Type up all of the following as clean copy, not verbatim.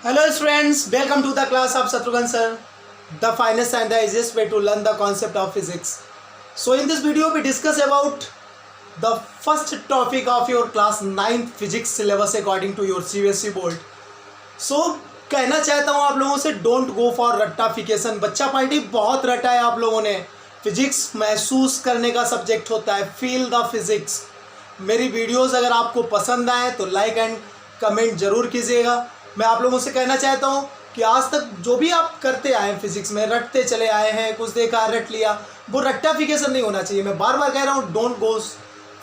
Hello friends, welcome to the class of Shatrughan sir, the finest and the easiest way to learn the concept of physics. So in this video we discuss about the first topic of your class 9th physics syllabus according to your CBSE board. So कहना चाहता हूँ आप लोगों से don't go for रट्टाफिकेशन। बच्चा party बहुत रटा है आप लोगों ने। फिजिक्स महसूस करने का सब्जेक्ट होता है, फील द फिजिक्स। मेरी वीडियोस अगर आपको पसंद आए तो लाइक एंड कमेंट जरूर कीजिएगा। मैं आप लोगों से कहना चाहता हूँ कि आज तक जो भी आप करते आए हैं फिजिक्स में, रटते चले आए हैं, कुछ देखा रट लिया, वो रट्टाफिकेशन नहीं होना चाहिए। मैं बार बार कह रहा हूँ डोंट गो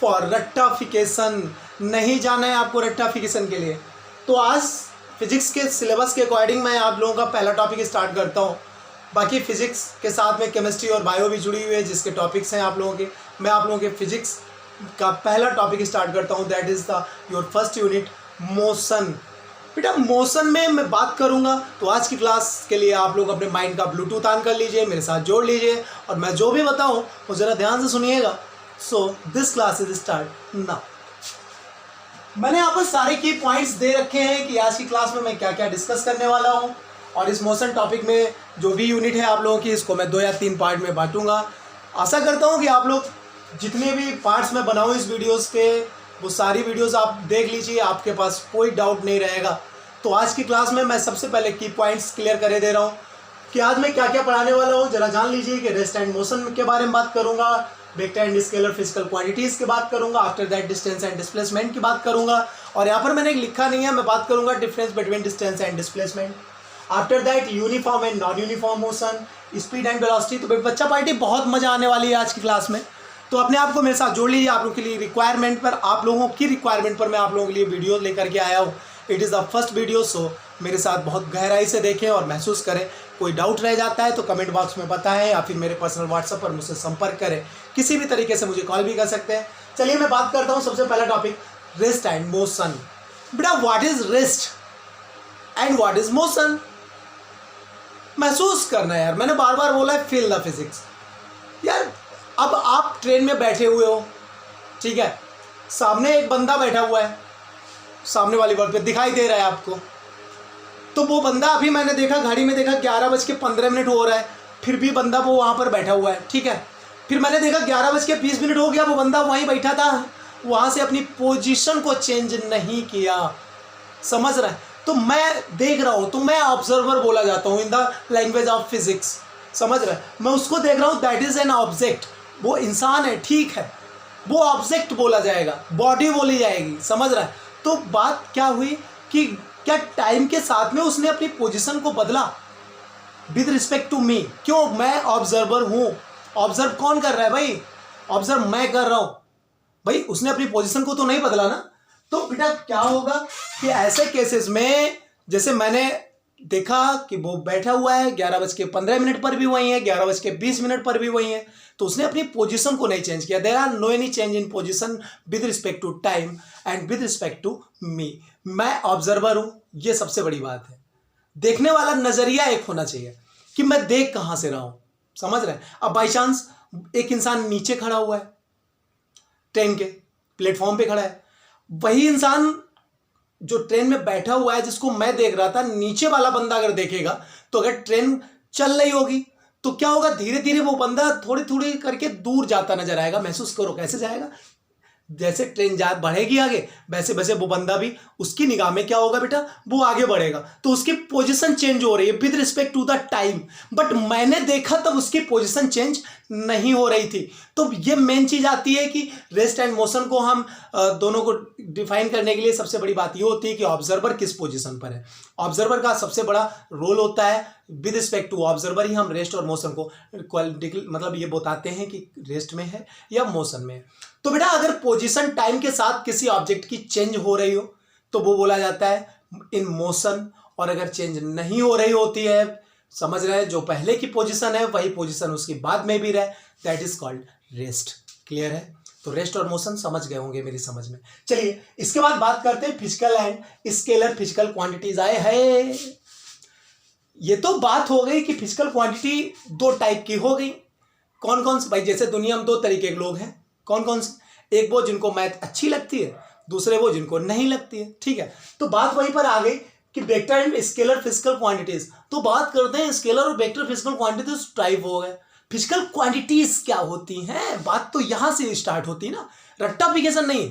फॉर रट्टाफिकेशन। नहीं जाना है आपको रट्टाफिकेशन के लिए। तो आज फिजिक्स के सिलेबस के अकॉर्डिंग मैं आप लोगों का पहला टॉपिक स्टार्ट करता हूँ। बाकी फिजिक्स के साथ में केमिस्ट्री और बायो भी जुड़ी हुई है जिसके टॉपिक्स हैं आप लोगों के। मैं आप लोगों के फिजिक्स का पहला टॉपिक स्टार्ट करता हूँ, that is the your first unit motion. बेटा मोशन में मैं बात करूँगा तो आज की क्लास के लिए आप लोग अपने माइंड का ब्लूटूथ ऑन कर लीजिए, मेरे साथ जोड़ लीजिए और मैं जो भी बताऊँ वो ज़रा ध्यान से सुनिएगा। So this class is start now. मैंने यहाँ पर सारे की पॉइंट्स दे रखे हैं कि आज की क्लास में मैं क्या क्या डिस्कस करने वाला हूँ। और इस मोशन टॉपिक में जो भी यूनिट है आप लोगों की, इसको मैं 2 या 3 पार्ट में बांटूंगा। आशा करता हूँ कि आप लोग जितने भी पार्ट्स मैं बनाऊँ इस वीडियोस के, वो सारी वीडियोस आप देख लीजिए, आपके पास कोई डाउट नहीं रहेगा। तो आज की क्लास में मैं सबसे पहले की पॉइंट्स क्लियर करे दे रहा हूँ कि आज मैं क्या क्या पढ़ाने वाला हूँ। जरा जान लीजिए कि रेस्ट एंड मोशन के बारे में बात करूँगा, vector and scalar physical quantities की बात करूँगा, after that distance and displacement की बात करूँगा। और यहाँ पर मैंने लिखा नहीं है, मैं बात करूँगा difference between distance and displacement. After that uniform and non uniform motion, speed and velocity. तो बच्चा पार्टी बहुत मजा आने वाली है आज की क्लास में। तो अपने आप को मेरे साथ जोड़ लीजिए। आप लोगों के लिए रिक्वायरमेंट पर, आप लोगों की रिक्वायरमेंट पर मैं आप लोगों के लिए वीडियो लेकर के आया हूँ। It is the first video, so मेरे साथ बहुत गहराई से देखें और महसूस करें। कोई डाउट रह जाता है तो कमेंट बॉक्स में बताएं या फिर मेरे पर्सनल व्हाट्सएप पर मुझसे संपर्क करें। किसी भी तरीके से मुझे कॉल भी कर सकते हैं। चलिए मैं बात करता हूँ सबसे पहला टॉपिक, रेस्ट एंड मोशन। बेटा what is rest and what is motion? महसूस करना यार, मैंने बार बार बोला है फील द फिजिक्स। यार अब आप ट्रेन में बैठे हुए हो, ठीक है, सामने एक बंदा बैठा हुआ है, सामने वाली बर्थ पे दिखाई दे रहा है आपको। तो वो बंदा अभी मैंने देखा, घड़ी में देखा 11:15 हो रहा है, फिर भी बंदा वो वहाँ पर बैठा हुआ है, ठीक है। फिर मैंने देखा 11:20 हो गया, वो बंदा वहीं बैठा था, वहाँ से अपनी पोजीशन को चेंज नहीं किया। समझ रहा है? तो मैं देख रहा हूँ, तो मैं ऑब्जर्वर बोला जाता हूँ in the language of physics. समझ रहा है? मैं उसको देख रहा हूँ, दैट इज एन ऑब्जेक्ट। वो इंसान है, ठीक है, वो ऑब्जेक्ट बोला जाएगा, बॉडी बोली जाएगी। समझ रहा है? तो बात क्या हुई कि क्या टाइम के साथ में उसने अपनी पोजीशन को बदला विद रिस्पेक्ट टू मी। क्यों? मैं ऑब्जर्वर हूँ। ऑब्जर्व कौन कर रहा है भाई? ऑब्जर्व मैं कर रहा हूँ भाई। उसने अपनी पोजीशन को तो नहीं बदला ना। तो बेटा क्या होगा कि ऐसे केसेस में, जैसे मैंने देखा कि वो बैठा हुआ है 11:15 पर भी वही है, 11:20 पर भी वही है, तो उसने अपनी पोजीशन को नहीं चेंज किया। There are no any change in position with respect to time and with respect to me. मैं ऑब्जर्वर हूं, ये सबसे बड़ी बात है। देखने वाला नजरिया एक होना चाहिए कि मैं देख कहां से रहा हूं। समझ रहे हैं? अब बाई चांस एक इंसान नीचे खड़ा हुआ है, ट्रेन के प्लेटफॉर्म पे खड़ा है, वही इंसान जो ट्रेन में बैठा हुआ है जिसको मैं देख रहा था, नीचे वाला बंदा अगर देखेगा तो अगर ट्रेन चल रही होगी तो क्या होगा, धीरे धीरे वो बंदा थोड़ी थोड़ी करके दूर जाता नजर आएगा। महसूस करो कैसे जाएगा। जैसे ट्रेन बढ़ेगी आगे, वैसे वैसे वो बंदा भी, उसकी निगाह में क्या होगा बेटा, वो आगे बढ़ेगा। तो उसकी पोजीशन चेंज हो रही है with respect to the time, but मैंने देखा तब उसकी पोजीशन चेंज नहीं हो रही थी। तो ये मेन चीज आती है कि रेस्ट एंड मोशन को हम दोनों को डिफाइन करने के लिए सबसे बड़ी बात ये होती है कि ऑब्जर्वर किस पोजीशन पर है। ऑब्जर्वर का सबसे बड़ा रोल होता है, विद रिस्पेक्ट टू ऑब्जर्वर ही हम रेस्ट और मोशन को मतलब ये बताते हैं कि रेस्ट में है या मोशन में है। तो बेटा अगर पोजीशन टाइम के साथ किसी ऑब्जेक्ट की चेंज हो रही हो तो वो बोला जाता है इन मोशन, और अगर चेंज नहीं हो रही होती है, समझ रहे हैं, जो पहले की पोजीशन है वही पोजीशन उसकी बाद में भी रहे, that is called rest. Clear है? तो रेस्ट और मोशन समझ गए होंगे मेरी समझ में। चलिए इसके बाद बात करते हैं physical and scalar physical quantities आए है। ये तो बात हो गई कि फिजिकल क्वांटिटी 2 टाइप की हो गई। कौन कौन से भाई? जैसे दुनिया में 2 तरीके के लोग हैं। कौन कौन से? एक वो जिनको मैथ अच्छी लगती है, दूसरे वो जिनको नहीं लगती है, ठीक है। तो बात वहीं पर आ गई कि vector and scalar physical quantities. तो बात करते हैं स्केलर और वेक्टर फिजिकल क्वांटिटीज टाइप हो गए। फिजिकल क्वांटिटीज क्या होती हैं, बात तो यहां से स्टार्ट होती है ना, रट्टाफिकेशन नहीं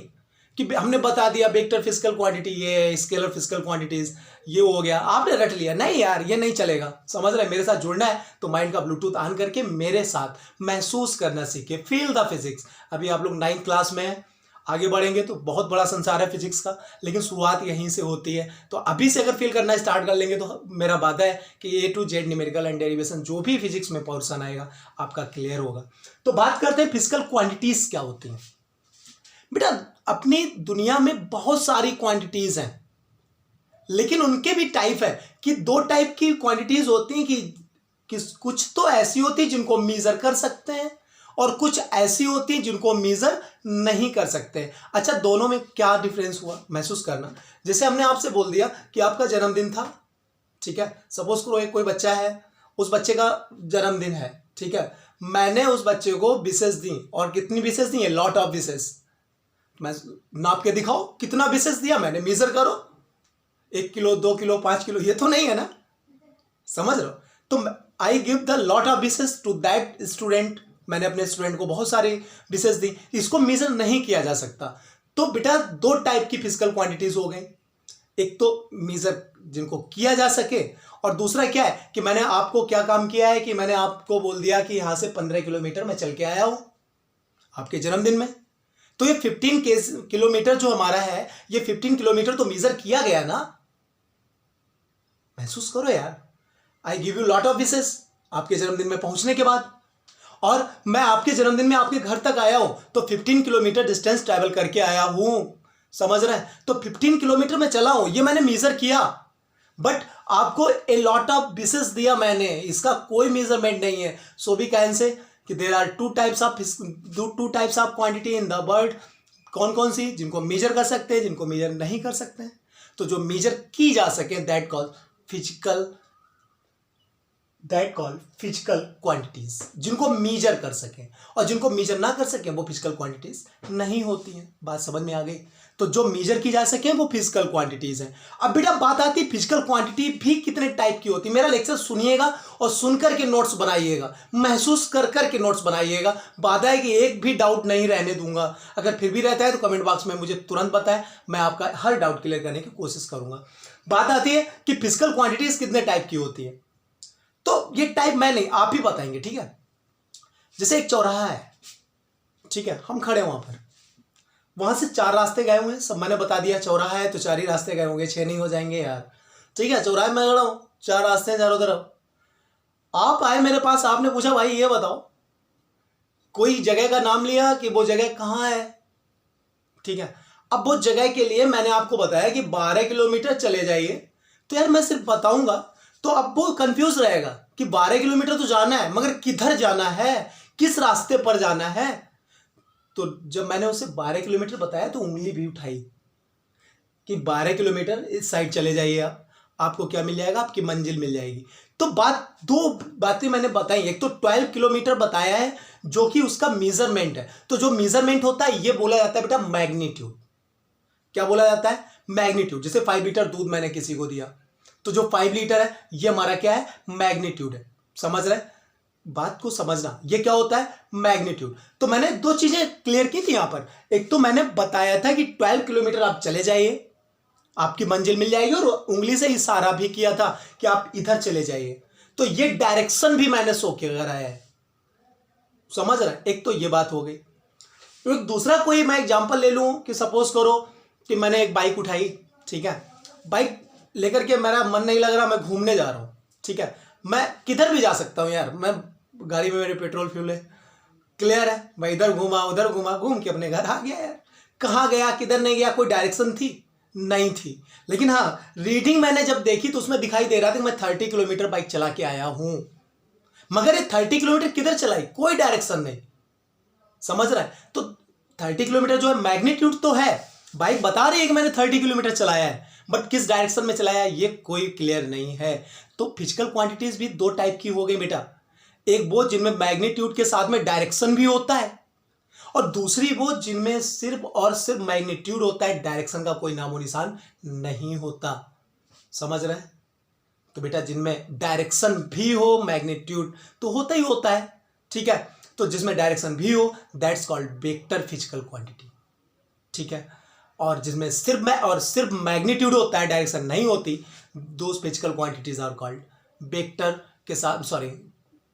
कि हमने बता दिया वेक्टर फिजिकल क्वांटिटी ये, स्केलर फिजिकल क्वांटिटीज ये हो गया, आपने रट लिया। नहीं यार, ये नहीं चलेगा। समझ रहे, मेरे साथ जुड़ना है तो माइंड का ब्लूटूथ ऑन करके मेरे साथ महसूस करना सीखे, फील द फिजिक्स। अभी आप लोग 9th क्लास में हैं, आगे बढ़ेंगे तो बहुत बड़ा संसार है फिजिक्स का, लेकिन शुरुआत यहीं से होती है। तो अभी से अगर फील करना स्टार्ट कर लेंगे तो मेरा वादा है कि A to Z numerical and derivation जो भी फिजिक्स में पोर्शन आएगा आपका क्लियर होगा। तो बात करते हैं फिजिकल क्वांटिटीज क्या होती हैं। बेटा अपनी दुनिया में बहुत सारी क्वांटिटीज हैं, लेकिन उनके भी टाइप है कि 2 टाइप की क्वांटिटीज होती हैं कि कुछ तो ऐसी होती है जिनको मेजर कर सकते हैं और कुछ ऐसी होती हैं जिनको मेजर नहीं कर सकते। अच्छा, दोनों में क्या डिफरेंस हुआ महसूस करना। जैसे हमने आपसे बोल दिया कि आपका जन्मदिन था, ठीक है, सपोज करो कोई बच्चा है, उस बच्चे का जन्मदिन है, ठीक है, मैंने उस बच्चे को विशेष दी, और कितनी विशेष दी है, लॉट ऑफ विशेष। मैं नाप के दिखाओ कितना विशेष दिया मैंने, मेजर करो, 1 किलो 2 किलो 5 किलो, ये तो नहीं है ना, समझ रहे हो। तो I give the lot of wishes to that student, मैंने अपने स्टूडेंट को बहुत सारी विशेष दी, इसको मेजर नहीं किया जा सकता। तो बेटा 2 टाइप की फिजिकल क्वांटिटीज हो गई, एक तो मेजर जिनको किया जा सके, और दूसरा क्या है कि मैंने आपको क्या काम किया है कि मैंने आपको बोल दिया कि यहां से 15 किलोमीटर मैं चल के आया हूं आपके जन्मदिन में। तो ये 15 किलोमीटर जो हमारा है, ये 15 किलोमीटर तो मेजर किया गया ना, महसूस करो यार। I give you lot of wishes आपके जन्मदिन में पहुंचने के बाद, और मैं आपके जन्मदिन में आपके घर तक आया हूं तो 15 किलोमीटर डिस्टेंस ट्रैवल करके आया हूं, समझ रहे हैं। तो 15 किलोमीटर में चला हूं, ये मैंने मेजर किया, बट आपको ए लॉट ऑफ विशेष दिया मैंने, इसका कोई मेजरमेंट नहीं है। सो वी कैन से कि there are 2 types of quantity in the world. कौन कौन सी, जिनको मेजर कर सकते हैं, जिनको मेजर नहीं कर सकते हैं। तो जो मेजर की जा सके दैट कॉल फिजिकल क्वांटिटीज, जिनको मेजर कर सकें, और जिनको मेजर ना कर सकें वो फिजिकल क्वांटिटीज नहीं होती हैं। बात समझ में आ गई। तो जो मेजर की जा सके वो फिजिकल क्वांटिटीज हैं। अब बेटा बात आती है फिजिकल क्वांटिटी भी कितने टाइप की होती है। मेरा लेक्चर सुनिएगा और सुनकर के नोट्स बनाइएगा, महसूस कर कर के नोट्स बनाइएगा। वादा है कि एक भी डाउट नहीं रहने दूंगा। अगर फिर भी रहता है तो कमेंट बॉक्स में मुझे तुरंत बताएं, मैं आपका हर डाउट क्लियर करने की कोशिश करूंगा। बात आती है कि फिजिकल क्वांटिटीज कितने टाइप की होती है, तो ये टाइप मैं नहीं, आप ही बताएंगे, ठीक है। जैसे एक चौराहा है, ठीक है, हम खड़े वहां पर, वहां से 4 रास्ते गए हुए हैं, सब मैंने बता दिया। चौराहा है तो 4 ही रास्ते गए होंगे, 6 नहीं हो जाएंगे यार, ठीक है। चौराहे में खड़ा हूं, 4 रास्ते हैं चारों तरफ। आप आए मेरे पास, आपने पूछा भाई ये बताओ, कोई जगह का नाम लिया कि वो जगह कहाँ है, ठीक है। अब वो जगह के लिए मैंने आपको बताया कि 12 किलोमीटर चले जाइए, तो यार मैं सिर्फ बताऊंगा तो अब वो कंफ्यूज रहेगा कि 12 किलोमीटर तो जाना है, मगर किधर जाना है, किस रास्ते पर जाना है। तो जब मैंने उसे 12 किलोमीटर बताया तो उंगली भी उठाई कि 12 किलोमीटर इस साइड चले जाइए, आपको क्या मिल जाएगा, आपकी मंजिल मिल जाएगी। तो 2 बातें मैंने बताई। एक तो 12 किलोमीटर बताया है जो कि उसका मेजरमेंट है। तो जो मेजरमेंट होता है ये बोला जाता है बेटा मैग्नीट्यूड। क्या बोला जाता है, मैग्नीट्यूड। जैसे 5 लीटर दूध मैंने किसी को दिया, तो जो 5 लीटर है ये हमारा क्या है, मैग्नीट्यूड है। समझ रहे, बात को समझना, ये क्या होता है, मैग्नीट्यूड। तो मैंने 2 चीजें क्लियर की थी यहां पर। एक तो मैंने बताया था कि 12 किलोमीटर आप चले जाइए, आपकी मंजिल मिल जाएगी, और उंगली से इशारा भी किया था कि आप इधर चले जाइए। तो ये डायरेक्शन भी मैंने शो कराया है, समझ रहे। एक तो ये बात हो गई। एक दूसरा कोई मैं एग्जांपल ले लूं कि सपोज करो कि मैंने एक बाइक उठाई, ठीक है, बाइक लेकर के मेरा मन नहीं लग रहा, मैं घूमने जा रहा हूं, ठीक है। मैं किधर भी जा सकता हूं यार, मैं गाड़ी में मेरे पेट्रोल फ्यूल है, क्लियर है, मैं इधर घूमा उधर घूमा, घूम के अपने घर आ गया यार। कहाँ गया, किधर नहीं गया, कोई डायरेक्शन थी नहीं थी। लेकिन हाँ, रीडिंग मैंने जब देखी तो उसमें दिखाई दे रहा था कि मैं 30 किलोमीटर बाइक चला के आया हूं, मगर ये 30 किलोमीटर किधर चलाई, कोई डायरेक्शन नहीं, समझ रहा है। तो 30 किलोमीटर जो है मैग्नीट्यूड तो है, बाइक बता रही है कि मैंने 30 किलोमीटर चलाया है, बट किस डायरेक्शन में चलाया ये कोई क्लियर नहीं है। तो फिजिकल क्वांटिटीज भी 2 टाइप की हो गई बेटा। एक वो जिनमें मैग्नीट्यूड के साथ में डायरेक्शन भी होता है, और दूसरी वो जिनमें सिर्फ और सिर्फ मैग्नीट्यूड होता है, डायरेक्शन का कोई नामो निशान नहीं होता। समझ रहे हैं? तो बेटा जिनमें डायरेक्शन भी हो, मैग्नीट्यूड तो होता ही होता है, ठीक है। तो जिसमें डायरेक्शन भी हो that's called vector physical quantity, ठीक है। और जिसमें सिर्फ मैग्नीट्यूड होता है, डायरेक्शन नहीं होती, those physical quantities are called vector के साथ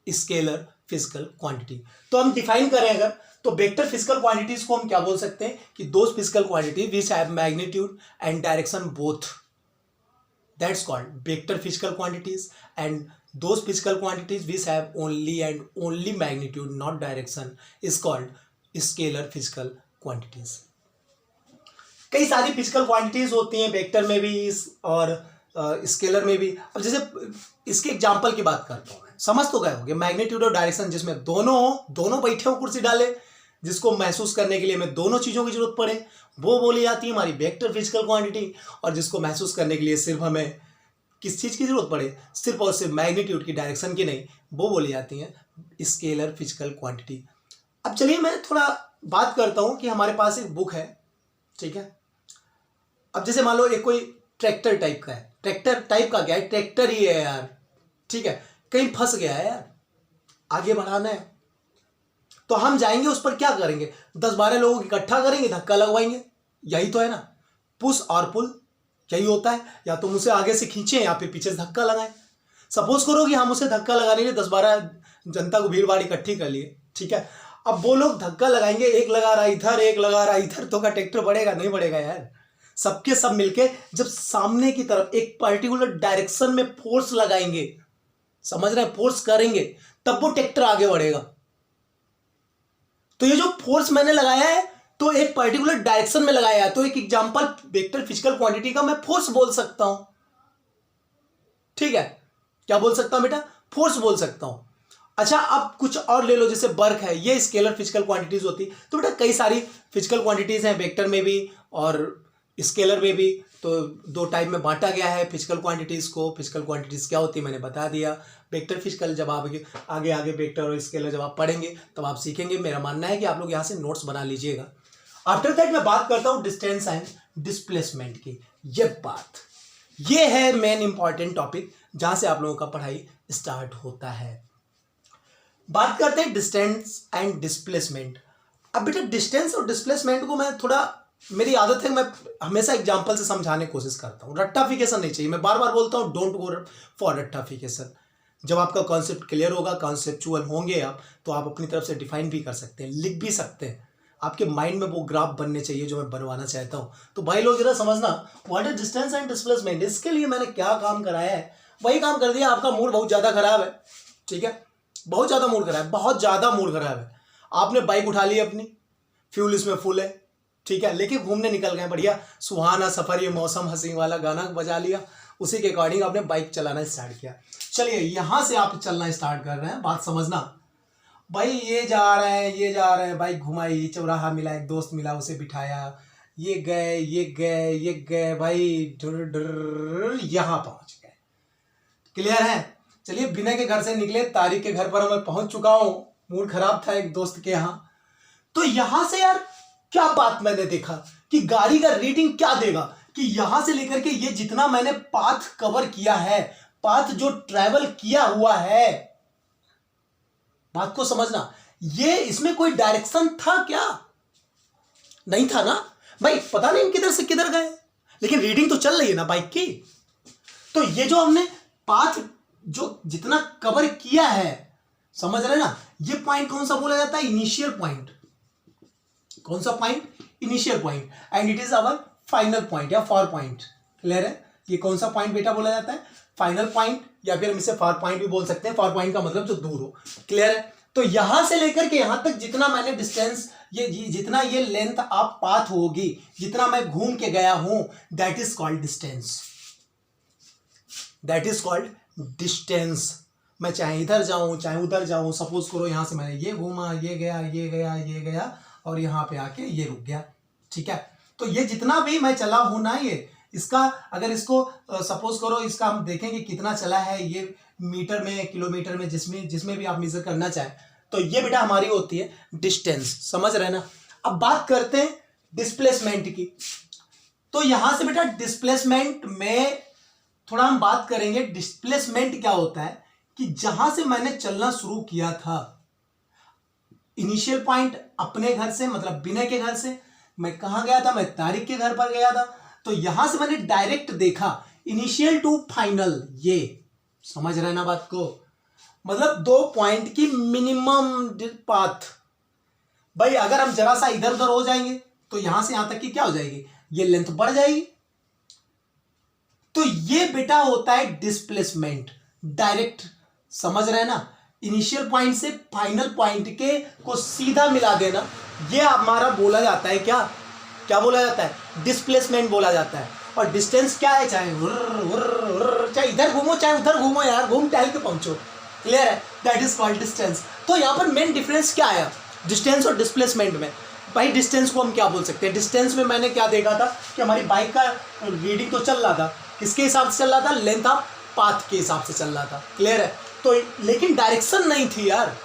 स्केलर फिजिकल क्वांटिटी। तो हम डिफाइन करें अगर, तो वेक्टर फिजिकल क्वांटिटीज को हम क्या बोल सकते हैं कि those physical quantity which have magnitude and direction both, that's called vector physical quantities. And those physical quantities which have only and only magnitude not direction is called scalar physical quantities। कई सारी physical quantities होती हैं vector में भी और scalar में भी। अब जैसे इसके एग्जांपल की बात करता हूँ, समझ तो गए होंगे, मैग्नीट्यूड और डायरेक्शन जिसमें दोनों बैठे हो कुर्सी डाले, जिसको महसूस करने के लिए हमें दोनों चीज़ों की जरूरत पड़े, वो बोली जाती है हमारी वेक्टर फिजिकल क्वांटिटी। और जिसको महसूस करने के लिए सिर्फ हमें किस चीज़ की जरूरत पड़े, सिर्फ और सिर्फ मैग्नीट्यूड की, डायरेक्शन की नहीं, वो बोली जाती हैं स्केलर फिजिकल क्वांटिटी। अब चलिए मैं थोड़ा बात करता हूँ कि हमारे पास एक बुक है, ठीक है। अब जैसे मान लो एक कोई ट्रैक्टर टाइप का है, ट्रैक्टर टाइप का क्या है, ट्रैक्टर ही है यार, ठीक है, कहीं फंस गया है यार, आगे बढ़ाना है, तो हम जाएंगे उस पर क्या करेंगे, 10-12 लोगों को इकट्ठा करेंगे, धक्का लगवाएंगे, यही तो है ना, पुश और पुल यही होता है, या तो उसे आगे से खींचे या फिर पीछे से धक्का लगाएं। सपोज करो कि हम उसे धक्का लगाने के लिए 10-12 जनता को भीड़ भाड़ इकट्ठी कर लिए, ठीक है। अब वो लोग धक्का लगाएंगे, एक लगा रहा इधर, एक लगा रहा इधर, तो क्या ट्रैक्टर बढ़ेगा? नहीं बढ़ेगा यार। सबके सब मिलके जब सामने की तरफ एक पर्टिकुलर डायरेक्शन में फोर्स लगाएंगे, समझ रहे हैं, फोर्स करेंगे, तब वो ट्रैक्टर आगे बढ़ेगा। तो ये जो फोर्स मैंने लगाया है तो एक पर्टिकुलर डायरेक्शन में लगाया है, तो एक एग्जांपल वेक्टर फिजिकल क्वांटिटी का मैं फोर्स बोल सकता हूं, ठीक है। क्या बोल सकता हूं बेटा? फोर्स बोल सकता हूं। अच्छा, अब कुछ और ले लो, जैसे वर्क है, ये स्केलर फिजिकल क्वांटिटीज होती। तो बेटा कई सारी फिजिकल क्वांटिटीज हैं वेक्टर में भी और स्केलर में भी। तो दो टाइप में बांटा गया है फिजिकल क्वांटिटीज को। फिजिकल क्वांटिटीज क्या होती है मैंने बता दिया। वेक्टर फिजिकल जब आप आगे वेक्टर और स्केलर जब आप पढ़ेंगे तब आप सीखेंगे। मेरा मानना है कि आप लोग यहाँ से नोट्स बना लीजिएगा। आफ्टर दैट मैं बात करता हूँ डिस्टेंस एंड डिस्प्लेसमेंट की। ये है मेन इंपॉर्टेंट टॉपिक जहां से आप लोगों का पढ़ाई स्टार्ट होता है। बात करते हैं डिस्टेंस एंड डिस्प्लेसमेंट। अब बेटा डिस्टेंस और डिस्प्लेसमेंट को मैं थोड़ा, मेरी आदत है मैं हमेशा एग्जांपल से समझाने की कोशिश करता हूँ। रट्टाफिकेशन नहीं चाहिए। मैं बार बार बोलता हूँ डोंट गो फॉर रट्टाफिकेशन। जब आपका कॉन्सेप्ट क्लियर होगा, कॉन्सेप्चुअल होंगे आप, तो आप अपनी तरफ से डिफाइन भी कर सकते हैं, लिख भी सकते हैं। आपके माइंड में वो ग्राफ बनने चाहिए जो मैं बनवाना चाहता हूँ। तो भाई लोग जरा समझना, what is distance and displacement. इसके लिए मैंने क्या काम कराया है वही काम कर दिया। आपका मूड बहुत ज़्यादा खराब है, ठीक है, बहुत ज़्यादा मूड खराब है, बहुत ज़्यादा मूड खराब है। आपने बाइक उठा ली अपनी, फ्यूल इसमें फुल है, ठीक है, लेके घूमने निकल गए, बढ़िया सुहाना सफ़र, ये मौसम हंसी वाला गाना बजा लिया, उसी के अकॉर्डिंग आपने बाइक चलाना स्टार्ट किया। चलिए यहाँ से आप चलना स्टार्ट कर रहे हैं। बात समझना भाई, ये जा रहे हैं, बाइक घुमाई, चौराहा मिला, एक दोस्त मिला, उसे बिठाया, ये गए भाई, यहाँ पहुँच गए। क्लियर है? चलिए बिना के घर से निकले, तारिक के घर पर मैं पहुँच चुका हूँ। मूड खराब था एक दोस्त के यहाँ। तो यहाँ से यार क्या बात मैंने देखा कि गाड़ी का रीडिंग क्या देगा कि यहाँ से लेकर के ये जितना मैंने पाथ कवर किया है, पाथ जो ट्रैवल किया हुआ है, बात को समझना, ये इसमें कोई डायरेक्शन था क्या? नहीं था ना भाई। पता नहीं किधर से किधर गए, लेकिन रीडिंग तो चल रही है ना बाइक की। तो ये जो हमने पाथ जो जितना कवर किया है, समझ रहे ना, ये पॉइंट कौन सा बोला जाता है? Initial point. कौन सा point? Initial point. And it is our final point या फार पॉइंट। क्लियर है? ये कौन सा पॉइंट बेटा बोला जाता है? फाइनल पॉइंट, या फिर हम इसे फार पॉइंट भी बोल सकते हैं। फार पॉइंट का मतलब जो दूर हो। क्लियर है? तो यहां से लेकर के यहां तक जितना मैंने डिस्टेंस, ये जितना ये लेंथ आप पाथ होगी, जितना मैं घूम के गया हूं, that is called distance. That is called distance. मैं चाहे इधर जाऊं चाहे उधर जाऊं, सपोज करो यहां से मैंने ये घूमा, ये गया और यहां पे आके ये रुक गया, ठीक है। तो ये जितना भी मैं चला हूं ना, ये इसका अगर इसको सपोज करो, इसका हम देखेंगे कितना चला है, ये मीटर में, किलोमीटर में, जिसमें भी आप मेजर करना चाहें, तो ये बेटा हमारी होती है डिस्टेंस। समझ रहे ना? अब बात करते हैं डिस्प्लेसमेंट की। तो यहां से बेटा डिस्प्लेसमेंट में थोड़ा हम बात करेंगे डिस्प्लेसमेंट क्या होता है, कि जहां से मैंने चलना शुरू किया था, इनिशियल पॉइंट अपने घर से मतलब विनय के घर से मैं कहां गया था, मैं तारिक के घर पर गया था, तो यहां से मैंने डायरेक्ट देखा इनिशियल टू फाइनल, ये समझ रहे ना बात को, मतलब 2 पॉइंट की मिनिमम पाथ। भाई अगर हम जरा सा इधर उधर हो जाएंगे तो यहां से यहां तक की क्या हो जाएगी, ये लेंथ बढ़ जाएगी। तो ये बेटा होता है डिस्प्लेसमेंट, डायरेक्ट, समझ रहे हैं ना, इनिशियल पॉइंट से फाइनल पॉइंट के को सीधा मिला देना, ये हमारा बोला जाता है क्या, क्या बोला जाता है, डिस्प्लेसमेंट बोला जाता है। और डिस्टेंस क्या है, चाहे इधर घूमो चाहे उधर घूमो यार, घूम टहल के पहुंचो, क्लियर है, दैट इज कॉल्ड डिस्टेंस। तो यहां पर मेन डिफरेंस क्या आया डिस्टेंस और डिस्प्लेसमेंट में। भाई डिस्टेंस को हम क्या बोल सकते हैं, डिस्टेंस में मैंने क्या देखा था कि हमारी बाइक का रीडिंग तो चल रहा था, किसके हिसाब से चल रहा था, लेंथ ऑफ पाथ के हिसाब से चल रहा था, क्लियर है, तो लेकिन डायरेक्शन नहीं थी यार।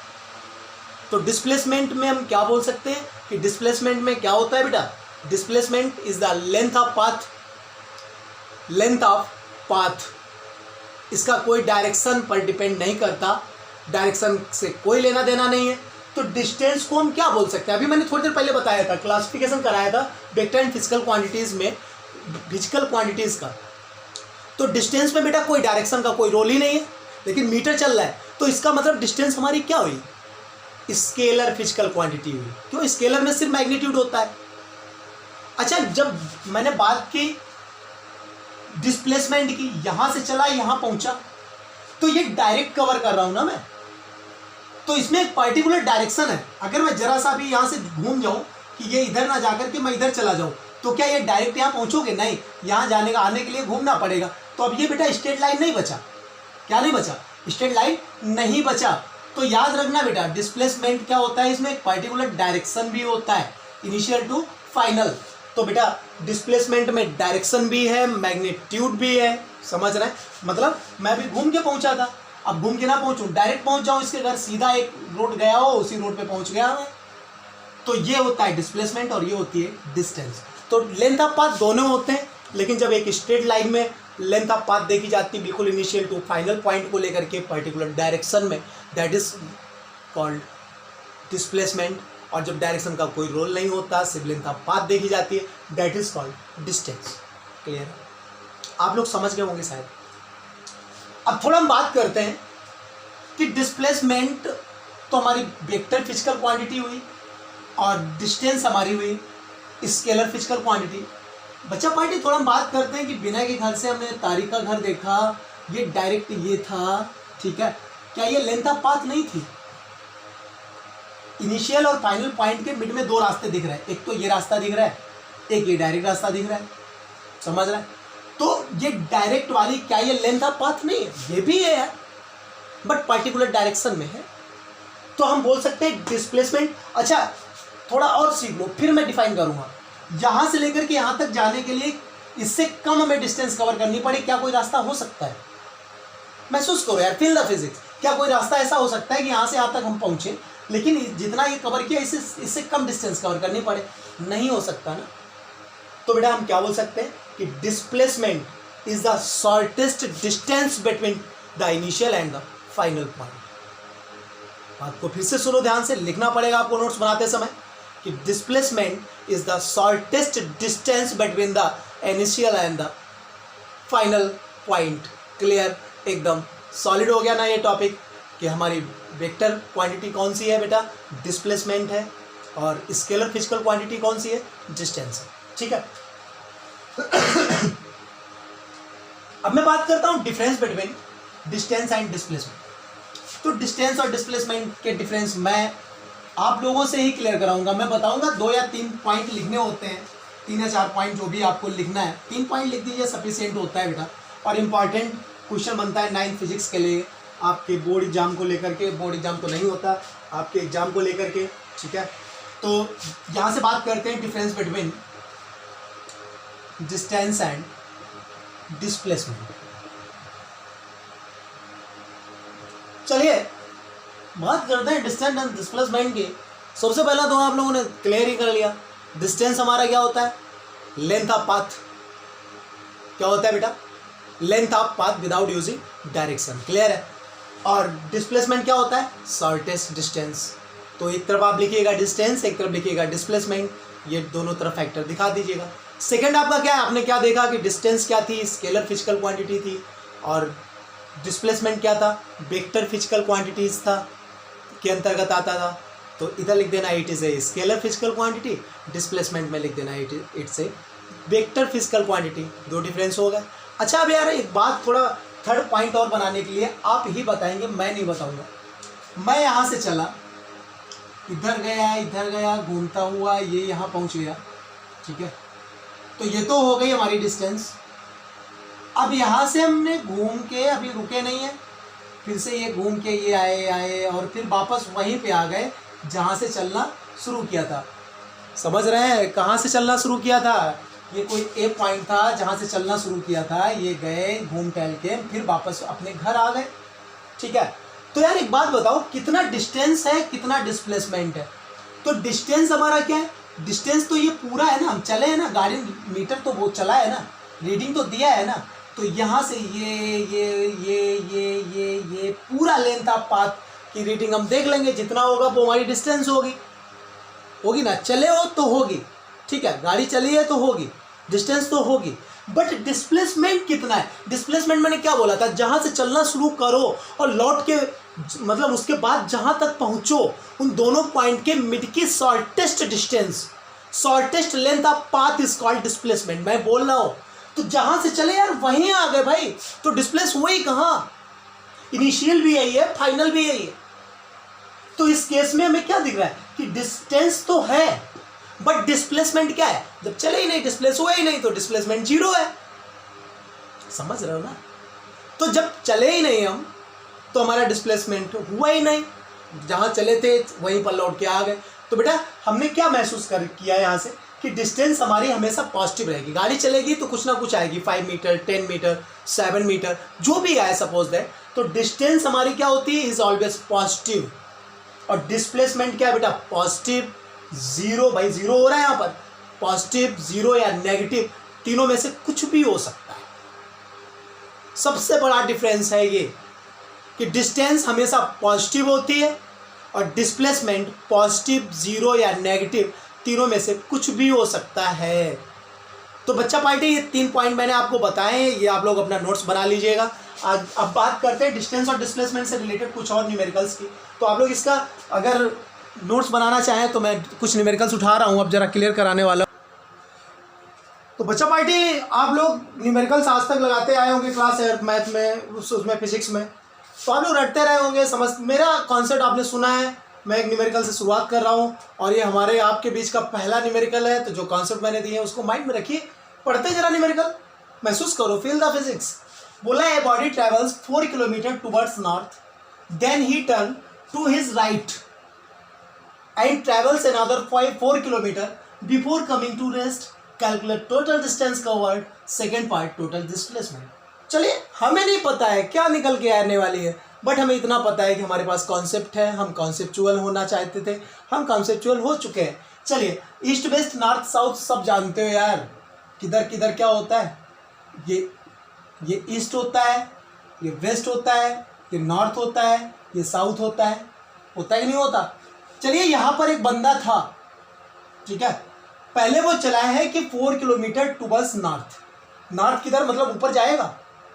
तो डिस्प्लेसमेंट में हम क्या बोल सकते हैं कि डिस्प्लेसमेंट में क्या होता है बेटा, displacement is the length of path, length of path, इसका कोई डायरेक्शन पर डिपेंड नहीं करता, डायरेक्शन से कोई लेना देना नहीं है। तो डिस्टेंस को हम क्या बोल सकते हैं, अभी मैंने थोड़ी देर पहले बताया था, क्लासिफिकेशन कराया था वेक्टर एंड फिजिकल क्वांटिटीज में, फिजिकल क्वांटिटीज का। तो डिस्टेंस में बेटा कोई डायरेक्शन का कोई रोल ही नहीं है, लेकिन मीटर चल रहा है, तो इसका मतलब डिस्टेंस हमारी क्या हुई, स्केलर फिजिकल क्वांटिटी हुई। क्यों, स्केलर में सिर्फ मैग्नीट्यूड होता है। अच्छा, जब मैंने बात की डिस्प्लेसमेंट की, यहां से चला यहां पहुंचा, तो ये डायरेक्ट कवर कर रहा हूं ना मैं, तो इसमें एक पर्टिकुलर डायरेक्शन है। अगर मैं जरा सा भी यहां से घूम जाऊं कि ये इधर ना जाकर के मैं इधर चला जाऊं, तो क्या ये डायरेक्ट यहां पहुंचोगे, नहीं, यहां जाने का आने के लिए घूमना पड़ेगा। तो अब ये बेटा स्ट्रेट लाइन नहीं बचा, क्या नहीं बचा, स्ट्रेट लाइन नहीं बचा। तो याद रखना बेटा डिस्प्लेसमेंट क्या होता है, इसमें एक पर्टिकुलर डायरेक्शन भी होता है, इनिशियल टू फाइनल। तो बेटा डिस्प्लेसमेंट में डायरेक्शन भी है, मैग्नीट्यूड भी है, समझ रहे हैं, मतलब मैं भी घूम के पहुंचा था, अब घूम के ना पहुंचूं, डायरेक्ट पहुंच जाऊं इसके घर, सीधा एक रोड गया हो उसी रोड पे पहुंच गया मैं, तो ये होता है डिस्प्लेसमेंट और ये होती है डिस्टेंस। तो लेंथ ऑफ पाथ दोनों होते हैं, लेकिन जब एक स्ट्रेट लाइन में लेंथ ऑफ पाथ देखी जाती है बिल्कुल इनिशियल टू फाइनल पॉइंट को लेकर के पर्टिकुलर डायरेक्शन में, दैट इज कॉल्ड डिस्प्लेसमेंट। और जब डायरेक्शन का कोई रोल नहीं होता, सिर्फ लेंथ ऑफ पाथ देखी जाती है, that is called distance. Clear, आप लोग समझ गए होंगे शायद। अब थोड़ा हम बात करते हैं कि डिस्प्लेसमेंट तो हमारी वेक्टर फिजिकल क्वांटिटी हुई और डिस्टेंस हमारी हुई स्केलर फिजिकल क्वांटिटी। बच्चा पार्टी थोड़ा हम बात करते हैं कि विनय के घर से हमने तारिक का घर देखा, ये डायरेक्ट ये था, ठीक है, क्या ये लेंथ ऑफ पाथ नहीं थी, इनिशियल और फाइनल पॉइंट के मिड में 2 रास्ते दिख रहे हैं, एक तो ये रास्ता दिख रहा है, एक ये डायरेक्ट रास्ता दिख रहा है, समझ रहा है। तो ये डायरेक्ट वाली क्या ये लेंथ ऑफ पाथ नहीं है, ये भी है यार, बट पर्टिकुलर डायरेक्शन में है, तो हम बोल सकते हैं डिस्प्लेसमेंट। अच्छा थोड़ा और सीख लो, फिर मैं डिफाइन करूंगा। यहां से लेकर के यहां तक जाने के लिए इससे कम हमें डिस्टेंस कवर करनी पड़े, क्या कोई रास्ता हो सकता है, महसूस करो यार, फील द फिजिक्स, क्या कोई रास्ता ऐसा हो सकता है कि यहां से यहां तक हम पहुंचे, लेकिन जितना ये कवर किया इससे कम डिस्टेंस कवर करनी पड़े, नहीं हो सकता ना। तो बेटा हम क्या बोल सकते हैं कि displacement is the shortest distance between the initial and the final point. बात को फिर से सुनो ध्यान से, लिखना पड़ेगा आपको नोट्स बनाते समय कि displacement is the shortest distance between the initial and the final point. Clear, एकदम सॉलिड हो गया ना ये टॉपिक कि हमारी वेक्टर क्वांटिटी कौन सी है बेटा, डिस्प्लेसमेंट है, और स्केलर फिजिकल क्वांटिटी कौन सी है, डिस्टेंस है, ठीक है। अब मैं बात करता हूं difference between distance and displacement. तो डिस्टेंस और डिस्प्लेसमेंट के डिफरेंस मैं आप लोगों से ही क्लियर कराऊंगा। मैं बताऊंगा 2 या 3 पॉइंट लिखने होते हैं, 3 या 4 पॉइंट जो भी आपको लिखना है, 3 पॉइंट लिख दीजिए सफिशिएंट होता है बेटा। और इंपॉर्टेंट क्वेश्चन बनता है 9th फिजिक्स के लिए, आपके बोर्ड एग्जाम को लेकर के, बोर्ड एग्जाम तो नहीं होता, आपके एग्जाम को लेकर के, ठीक है। तो यहाँ से बात करते हैं difference between distance and displacement. चलिए बात करते हैं डिस्टेंस एंड डिस्प्लेसमेंट की। सबसे पहला तो आप लोगों ने क्लियर ही कर लिया, डिस्टेंस हमारा क्या होता है, लेंथ ऑफ पाथ। क्या होता है बेटा, length of path without using direction. Clear है? और डिस्प्लेसमेंट क्या होता है? Shortest distance. तो एक तरफ आप लिखिएगा डिस्टेंस, एक तरफ लिखिएगा डिस्प्लेसमेंट, ये दोनों तरफ फैक्टर दिखा दीजिएगा। सेकंड आपका क्या है? आपने क्या देखा कि डिस्टेंस क्या थी? स्केलर फिजिकल क्वांटिटी थी, और डिस्प्लेसमेंट क्या था? वेक्टर फिजिकल क्वांटिटीज था के अंतर्गत आता था। तो इधर लिख देना it is a scalar physical quantity, displacement में लिख देना it's a vector physical quantity. दो डिफरेंस हो गए। अच्छा अब यार एक बात, थोड़ा थर्ड पॉइंट और बनाने के लिए आप ही बताएंगे, मैं नहीं बताऊंगा। मैं यहाँ से चला, इधर गया, घूमता हुआ ये यहाँ पहुँच गया, ठीक है। तो ये तो हो गई हमारी डिस्टेंस। अब यहाँ से हमने घूम के, अभी रुके नहीं है, फिर से ये घूम के ये आए और फिर वापस वहीं पे आ गए जहाँ से चलना शुरू किया था। समझ रहे हैं? कहाँ से चलना शुरू किया था? ये कोई ए पॉइंट था जहाँ से चलना शुरू किया था, ये गए घूम टहल के फिर वापस अपने घर आ गए, ठीक है। तो यार एक बात बताओ, कितना डिस्टेंस है, कितना डिस्प्लेसमेंट है? तो डिस्टेंस हमारा क्या है? डिस्टेंस तो ये पूरा है ना, हम चले हैं ना, गाड़ी मीटर तो वो चला है ना, रीडिंग तो दिया है ना। तो यहाँ से ये पूरा लेंथ ऑफ पाथ की रीडिंग हम देख लेंगे, जितना होगा वो हमारी डिस्टेंस होगी ना। चले हो तो होगी, ठीक है, गाड़ी चली है तो होगी, डिस्टेंस तो होगी। बट डिस्प्लेसमेंट कितना है? डिस्प्लेसमेंट मैंने क्या बोला था? जहाँ से चलना शुरू करो और लौट के, मतलब उसके बाद जहाँ तक पहुँचो, उन दोनों पॉइंट के मिड की shortest distance, shortest length of path is called displacement. मैं बोल रहा हूँ तो जहाँ से चले यार वहीं आ गए भाई, तो डिस्प्लेस हुए ही कहाँ? इनिशियल भी यही है, फाइनल भी यही है। तो इस केस में हमें क्या दिख रहा है कि डिस्टेंस तो है बट डिस्प्लेसमेंट क्या है? जब चले ही नहीं, डिस्प्लेस हुआ ही नहीं, तो डिस्प्लेसमेंट जीरो है। समझ रहे हो ना? तो जब चले ही नहीं हम, तो हमारा डिस्प्लेसमेंट हुआ ही नहीं, जहाँ चले थे वहीं पर लौट के आ गए। तो बेटा हमने क्या महसूस किया यहाँ से कि डिस्टेंस हमारी हमेशा पॉजिटिव रहेगी। गाड़ी चलेगी तो कुछ ना कुछ आएगी, 5 मीटर, 10 मीटर, 7 मीटर, जो भी आए सपोज दैट। तो डिस्टेंस हमारी क्या होती है? Is always positive. और डिस्प्लेसमेंट क्या है बेटा? Positive, zero. भाई जीरो हो रहा है यहाँ पर, पॉजिटिव, जीरो या नेगेटिव, तीनों में से कुछ भी हो सकता है। सबसे बड़ा डिफरेंस है ये कि डिस्टेंस हमेशा पॉजिटिव होती है और डिस्प्लेसमेंट पॉजिटिव, जीरो या नेगेटिव, तीनों में से कुछ भी हो सकता है। तो बच्चा पार्टी, ये 3 पॉइंट मैंने आपको बताए हैं, ये आप लोग अपना नोट्स बना लीजिएगा। आज अब बात करते हैं डिस्टेंस और डिस्प्लेसमेंट से रिलेटेड कुछ और न्यूमेरिकल्स की। तो आप लोग इसका अगर नोट्स बनाना चाहें तो मैं कुछ न्यूमेरिकल्स उठा रहा हूँ, अब जरा क्लियर कराने वाला। तो बच्चा पार्टी, आप लोग न्यूमेरिकल्स आज तक लगाते आए होंगे क्लास मैथ में, उसमें फिजिक्स में, तो आप लोग रटते रहे होंगे। समझ, मेरा कॉन्सेप्ट आपने सुना है। मैं एक न्यूमेरिकल से शुरुआत कर रहा हूँ और ये हमारे आपके बीच का पहला न्यूमेरिकल है। तो जो कॉन्सेप्ट मैंने दिए हैं उसको माइंड में रखिए, पढ़ते जरा न्यूमेरिकल, महसूस करो, फील द फिजिक्स। बोला है body travels 4 kilometre towards north, then he turn to his right and travels another 4 kilometre before coming to rest. Calculate total distance covered. Second part, total displacement. चलिए, हमें नहीं पता है क्या निकल के आने वाली है, बट हमें इतना पता है कि हमारे पास कॉन्सेप्ट है, हम कॉन्सेप्चुअल होना चाहते थे, हम कॉन्सेप्चुअल हो चुके हैं। चलिए, ईस्ट वेस्ट नॉर्थ साउथ सब जानते हो यार, किधर किधर क्या होता है। ये ईस्ट होता है, ये वेस्ट होता है, ये नॉर्थ होता है, ये साउथ होता है कि नहीं होता? चलिए, यहाँ पर एक बंदा था, ठीक है, पहले वो चला है कि 4 किलोमीटर टुवर्ड्स नॉर्थ। नॉर्थ किधर, मतलब ऊपर जाएगा।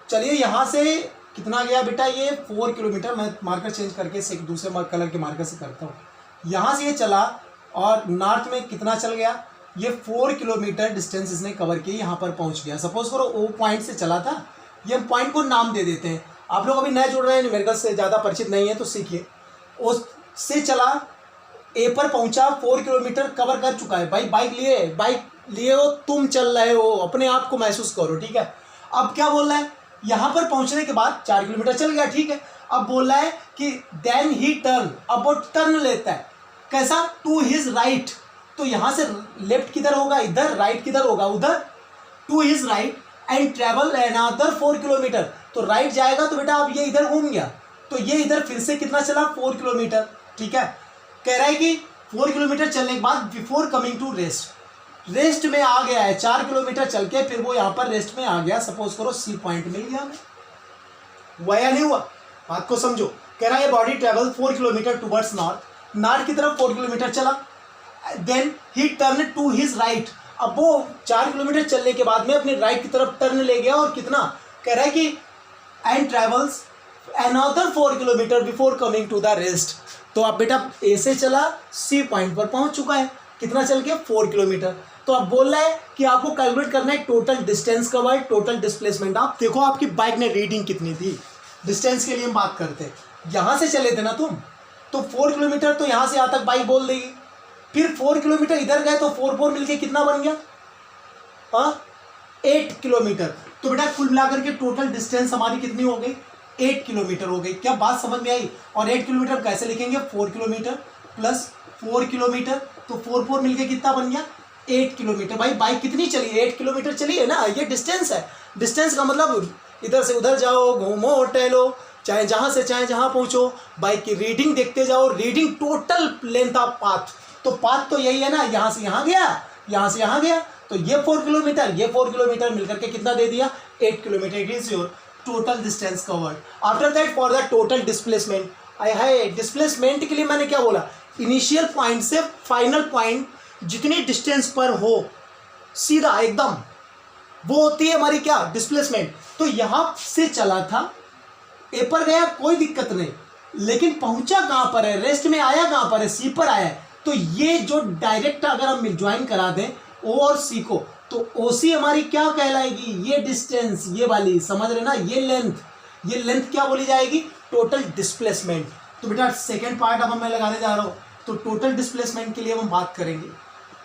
चलिए, यहाँ से कितना गया बेटा? ये 4 किलोमीटर। मैं मार्कर चेंज करके इसे एक दूसरे कलर के मार्कर से करता हूँ। यहाँ से ये चला और नॉर्थ में कितना चल गया? ये 4 किलोमीटर डिस्टेंस इसने कवर किया, यहाँ पर पहुँच गया। सपोज करो वो पॉइंट से चला था, ये हम पॉइंट को नाम दे देते हैं। आप लोग अभी नए जुड़ रहे हैं, न्यूमेरिकल से ज़्यादा परिचित नहीं है तो सीखिए। उससे चला, ए पर पहुँचा, 4 किलोमीटर कवर कर चुका है। भाई बाइक लिए हो, तुम चल रहे हो, अपने आप को महसूस करो, ठीक है। अब क्या बोल रहा है? यहाँ पर पहुँचने के बाद 4 किलोमीटर चल गया, ठीक है। अब बोल रहा है कि देन ही टर्न, अब वो टर्न लेता है। कैसा? To his right. तो यहाँ से लेफ्ट किधर होगा? इधर। राइट किधर होगा? उधर। To his right and travel another 4 kilometre. तो राइट जाएगा तो बेटा अब ये इधर घूम गया, तो ये इधर फिर से कितना चला? 4 किलोमीटर, ठीक है। कह रहा है कि 4 किलोमीटर चलने के बाद before coming to rest, rest में आ गया है, 4 किलोमीटर चल के फिर वो यहाँ पर रेस्ट में आ गया, सपोज करो सी पॉइंट मिल गया हमें, हुआ या नहीं हुआ? बात को समझो। कह रहा है ये body travel 4 kilometre towards north, north की तरफ 4 किलोमीटर चला, then he turn to his right. अब वो 4 किलोमीटर चलने के बाद में अपने राइट की तरफ टर्न ले गया, और कितना कह रहा है कि and travels another 4 kilometre before coming to the rest. तो अब बेटा ए से चला, सी पॉइंट पर पहुंच चुका है, कितना चल के 4 किलोमीटर। तो अब बोल रहा है कि आपको कैलकुलेट करना है total distance covered, total displacement. आप देखो आपकी बाइक ने रीडिंग कितनी थी, डिस्टेंस के लिए हम बात करते हैं, यहाँ से चले थे ना तुम, तो 4 किलोमीटर तो यहाँ से यहाँ तक बाइक बोल देगी, फिर 4 किलोमीटर इधर गए तो 4 मिलके कितना बन गया? हाँ 8 किलोमीटर। तो बेटा कुल मिलाकर के टोटल डिस्टेंस हमारी कितनी हो गई? 8 किलोमीटर हो गई। क्या बात समझ में आई? और 8 किलोमीटर कैसे लिखेंगे? 4 किलोमीटर प्लस 4 किलोमीटर, तो 4 मिलके कितना बन गया? 8 किलोमीटर। भाई बाइक कितनी चली? 8 किलोमीटर चली है ना, ये डिस्टेंस है। डिस्टेंस का मतलब इधर से उधर जाओ, घूमो टहलो, चाहे जहाँ से चाहे जहाँ पहुँचो, बाइक की रीडिंग देखते जाओ, reading total length of path. तो पाथ तो यही है ना, यहाँ से यहाँ गया, यहाँ से यहाँ गया, तो ये 4 किलोमीटर, ये 4 किलोमीटर मिलकर के कितना दे दिया? 8 kilometre. It is your total distance covered. After that for the total displacement, I है डिस्प्लेसमेंट के लिए मैंने क्या बोला? इनिशियल पॉइंट से फाइनल पॉइंट जितनी डिस्टेंस पर हो सीधा एकदम, वो होती है हमारी क्या? डिस्प्लेसमेंट। तो यहाँ से चला था, ए पर गया, कोई दिक्कत नहीं, लेकिन पहुंचा कहाँ पर है? रेस्ट में आया कहाँ पर है? सी पर आया है। तो ये जो डायरेक्ट अगर हम ज्वाइन करा दें ओ और सी को, तो ओ सी हमारी क्या कहलाएगी? ये डिस्टेंस, ये वाली, समझ रहे ना, ये लेंथ क्या बोली जाएगी? Total displacement. तो बेटा सेकेंड पार्ट अब मैं लगाने जा रहा हूँ। तो टोटल डिस्प्लेसमेंट के लिए हम बात करेंगे।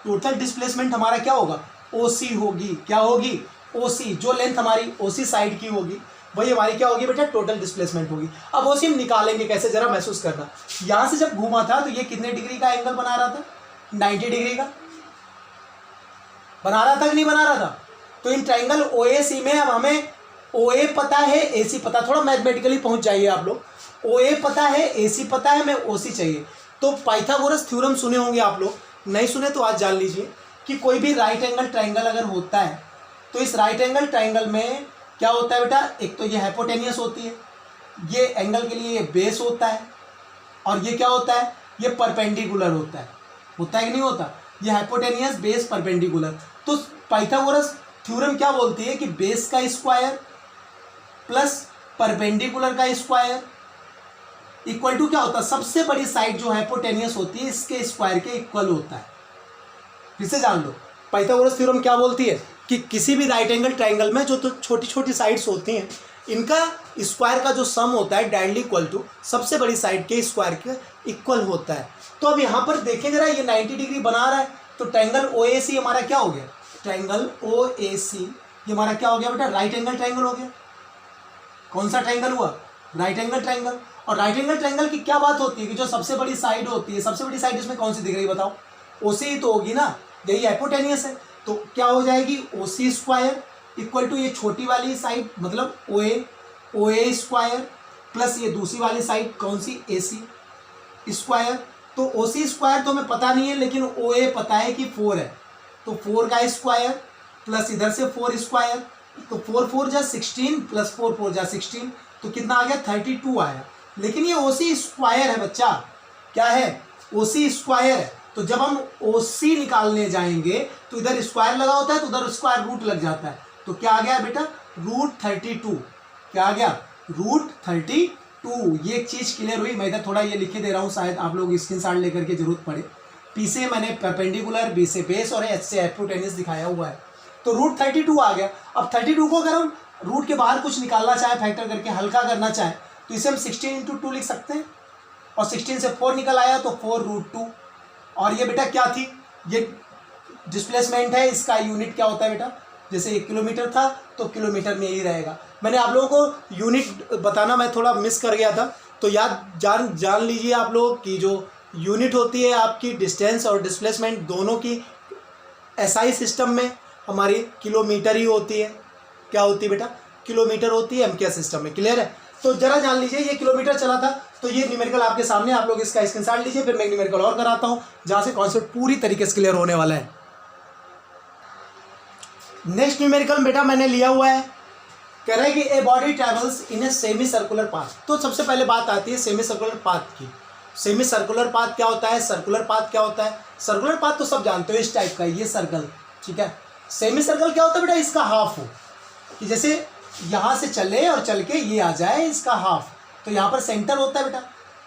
टोटल डिस्प्लेसमेंट हमारा क्या होगा? ओ सी होगी। क्या होगी? ओ सी। जो लेंथ हमारी ओ सी साइड की होगी वही हमारी क्या होगी बेटा? टोटल डिस्प्लेसमेंट होगी। अब ओ सी हम निकालेंगे कैसे, जरा महसूस करना। यहाँ से जब घूमा था तो ये कितने डिग्री का एंगल बना रहा था? 90 डिग्री का बना रहा था कि नहीं बना रहा था? तो इन ट्राइंगल ओ ए सी में अब हमें ओ ए पता है, ए सी पता, थोड़ा मैथमेटिकली पहुंच जाइए आप लोग। ओ ए पता है, ए सी पता है, हमें ओ सी चाहिए। तो पाइथागोरस थ्योरम सुने होंगे आप लोग, नहीं सुने तो आज जान लीजिए कि कोई भी राइट एंगल ट्राइंगल अगर होता है तो इस राइट एंगल ट्राइंगल में क्या होता है बेटा? एक तो ये हाइपोटेनियस होती है, ये एंगल के लिए ये बेस होता है, और ये क्या होता है? ये परपेंडिकुलर होता है। होता है कि नहीं होता? ये हाइपोटेनियस, बेस, परपेंडिकुलर। तो पाइथागोरस थ्योरम क्या बोलती है कि बेस का स्क्वायर प्लस परपेंडिकुलर का स्क्वायर इक्वल टू क्या होता है? सबसे बड़ी साइड जो हाइपोटेनियस होती है इसके स्क्वायर के इक्वल होता है। फिर से जान लो, पाइथागोरस थ्योरम क्या बोलती है कि किसी भी राइट एंगल ट्राइंगल में जो तो छोटी छोटी साइड्स होती हैं, इनका स्क्वायर का जो सम होता है डायरेक्टली इक्वल टू सबसे बड़ी साइड के स्क्वायर के इक्वल होता है। तो अब यहाँ पर देखें जरा, ये 90 डिग्री बना रहा है, तो ट्राइंगल ओ ए सी हमारा क्या हो गया? ट्राइंगल ओ ए सी ये हमारा क्या हो गया बेटा? राइट एंगल ट्राइंगल हो गया। कौन सा ट्राइंगल हुआ? Right angle triangle. और राइट एंगल ट्राइंगल की क्या बात होती है कि जो सबसे बड़ी साइड होती है, सबसे बड़ी साइड इसमें कौन सी दिख रही है बताओ? ओ सी ही तो होगी ना, यही हाइपोटेनियस है। तो क्या हो जाएगी? ओ सी स्क्वायर इक्वल टू ये छोटी वाली साइड मतलब ओ ए स्क्वायर प्लस ये दूसरी वाली साइड कौन सी? ए सी स्क्वायर। तो ओ सी स्क्वायर तो हमें पता नहीं है, लेकिन ओ ए पता है कि 4 है, तो 4 का स्क्वायर प्लस इधर से 4 स्क्वायर, तो 4 4 जा 16 प्लस 4 4 जा 16, तो कितना आ गया? 32 आया। लेकिन ये ओ सी स्क्वायर है बच्चा, क्या है? ओ सी स्क्वायर है। तो जब हम ओ सी निकालने जाएंगे तो इधर स्क्वायर लगा होता है तो उधर स्क्वायर रूट लग जाता है, तो क्या आ गया बेटा? √32। क्या आ गया? √32। ये एक चीज़ क्लियर हुई। मैं इधर थोड़ा ये लिखे दे रहा हूँ, शायद आप लोग स्क्रीनशॉट लेकर के जरूरत पड़े। पी से मैंने परपेंडिकुलर, बी से बेस और एच से हाइपोटेनियस दिखाया हुआ है, तो √32 आ गया। अब 32 को अगर हम रूट के बाहर कुछ निकालना चाहे, फैक्टर करके हल्का करना चाहे, तो इसे हम 16 × 2 लिख सकते हैं, और 16 से 4 निकल आया तो 4√2। और ये बेटा क्या थी? ये डिस्प्लेसमेंट है, इसका यूनिट क्या होता है बेटा? जैसे 1 किलोमीटर था तो किलोमीटर में ही रहेगा। मैंने आप लोगों को यूनिट बताना मैं थोड़ा मिस कर गया था, तो याद जान लीजिए आप लोग कि जो यूनिट होती है आपकी डिस्टेंस और डिस्प्लेसमेंट दोनों की एसआई सिस्टम में हमारी किलोमीटर ही होती है। क्या होती है बेटा? किलोमीटर होती है एमकेएस सिस्टम में। क्लियर है? तो जरा जान लीजिए, ये किलोमीटर चला था, तो ये न्यूमेरिकल आपके सामने, आप लोग इसका स्क्रीनशॉट लीजिए, फिर मैं न्यूमेरिकल और कराता हूँ जहाँ से कॉन्सेप्ट पूरी तरीके से क्लियर होने वाला है। नेक्स्ट न्यूमेरिकल बेटा मैंने लिया हुआ है, कह रहा है कि a body travels in a semi circular path. तो सबसे पहले बात आती है सेमी सर्कुलर पाथ की। सेमी सर्कुलर पाथ क्या होता है, सर्कुलर पाथ क्या होता है? सर्कुलर पाथ तो सब जानते हो, इस टाइप का ये सर्कल, ठीक है। सेमी सर्कल क्या होता है बेटा? इसका हाफ हो, कि जैसे यहाँ से चले और चल के ये आ जाए, इसका हाफ, तो यहाँ पर सेंटर होता है बेटा।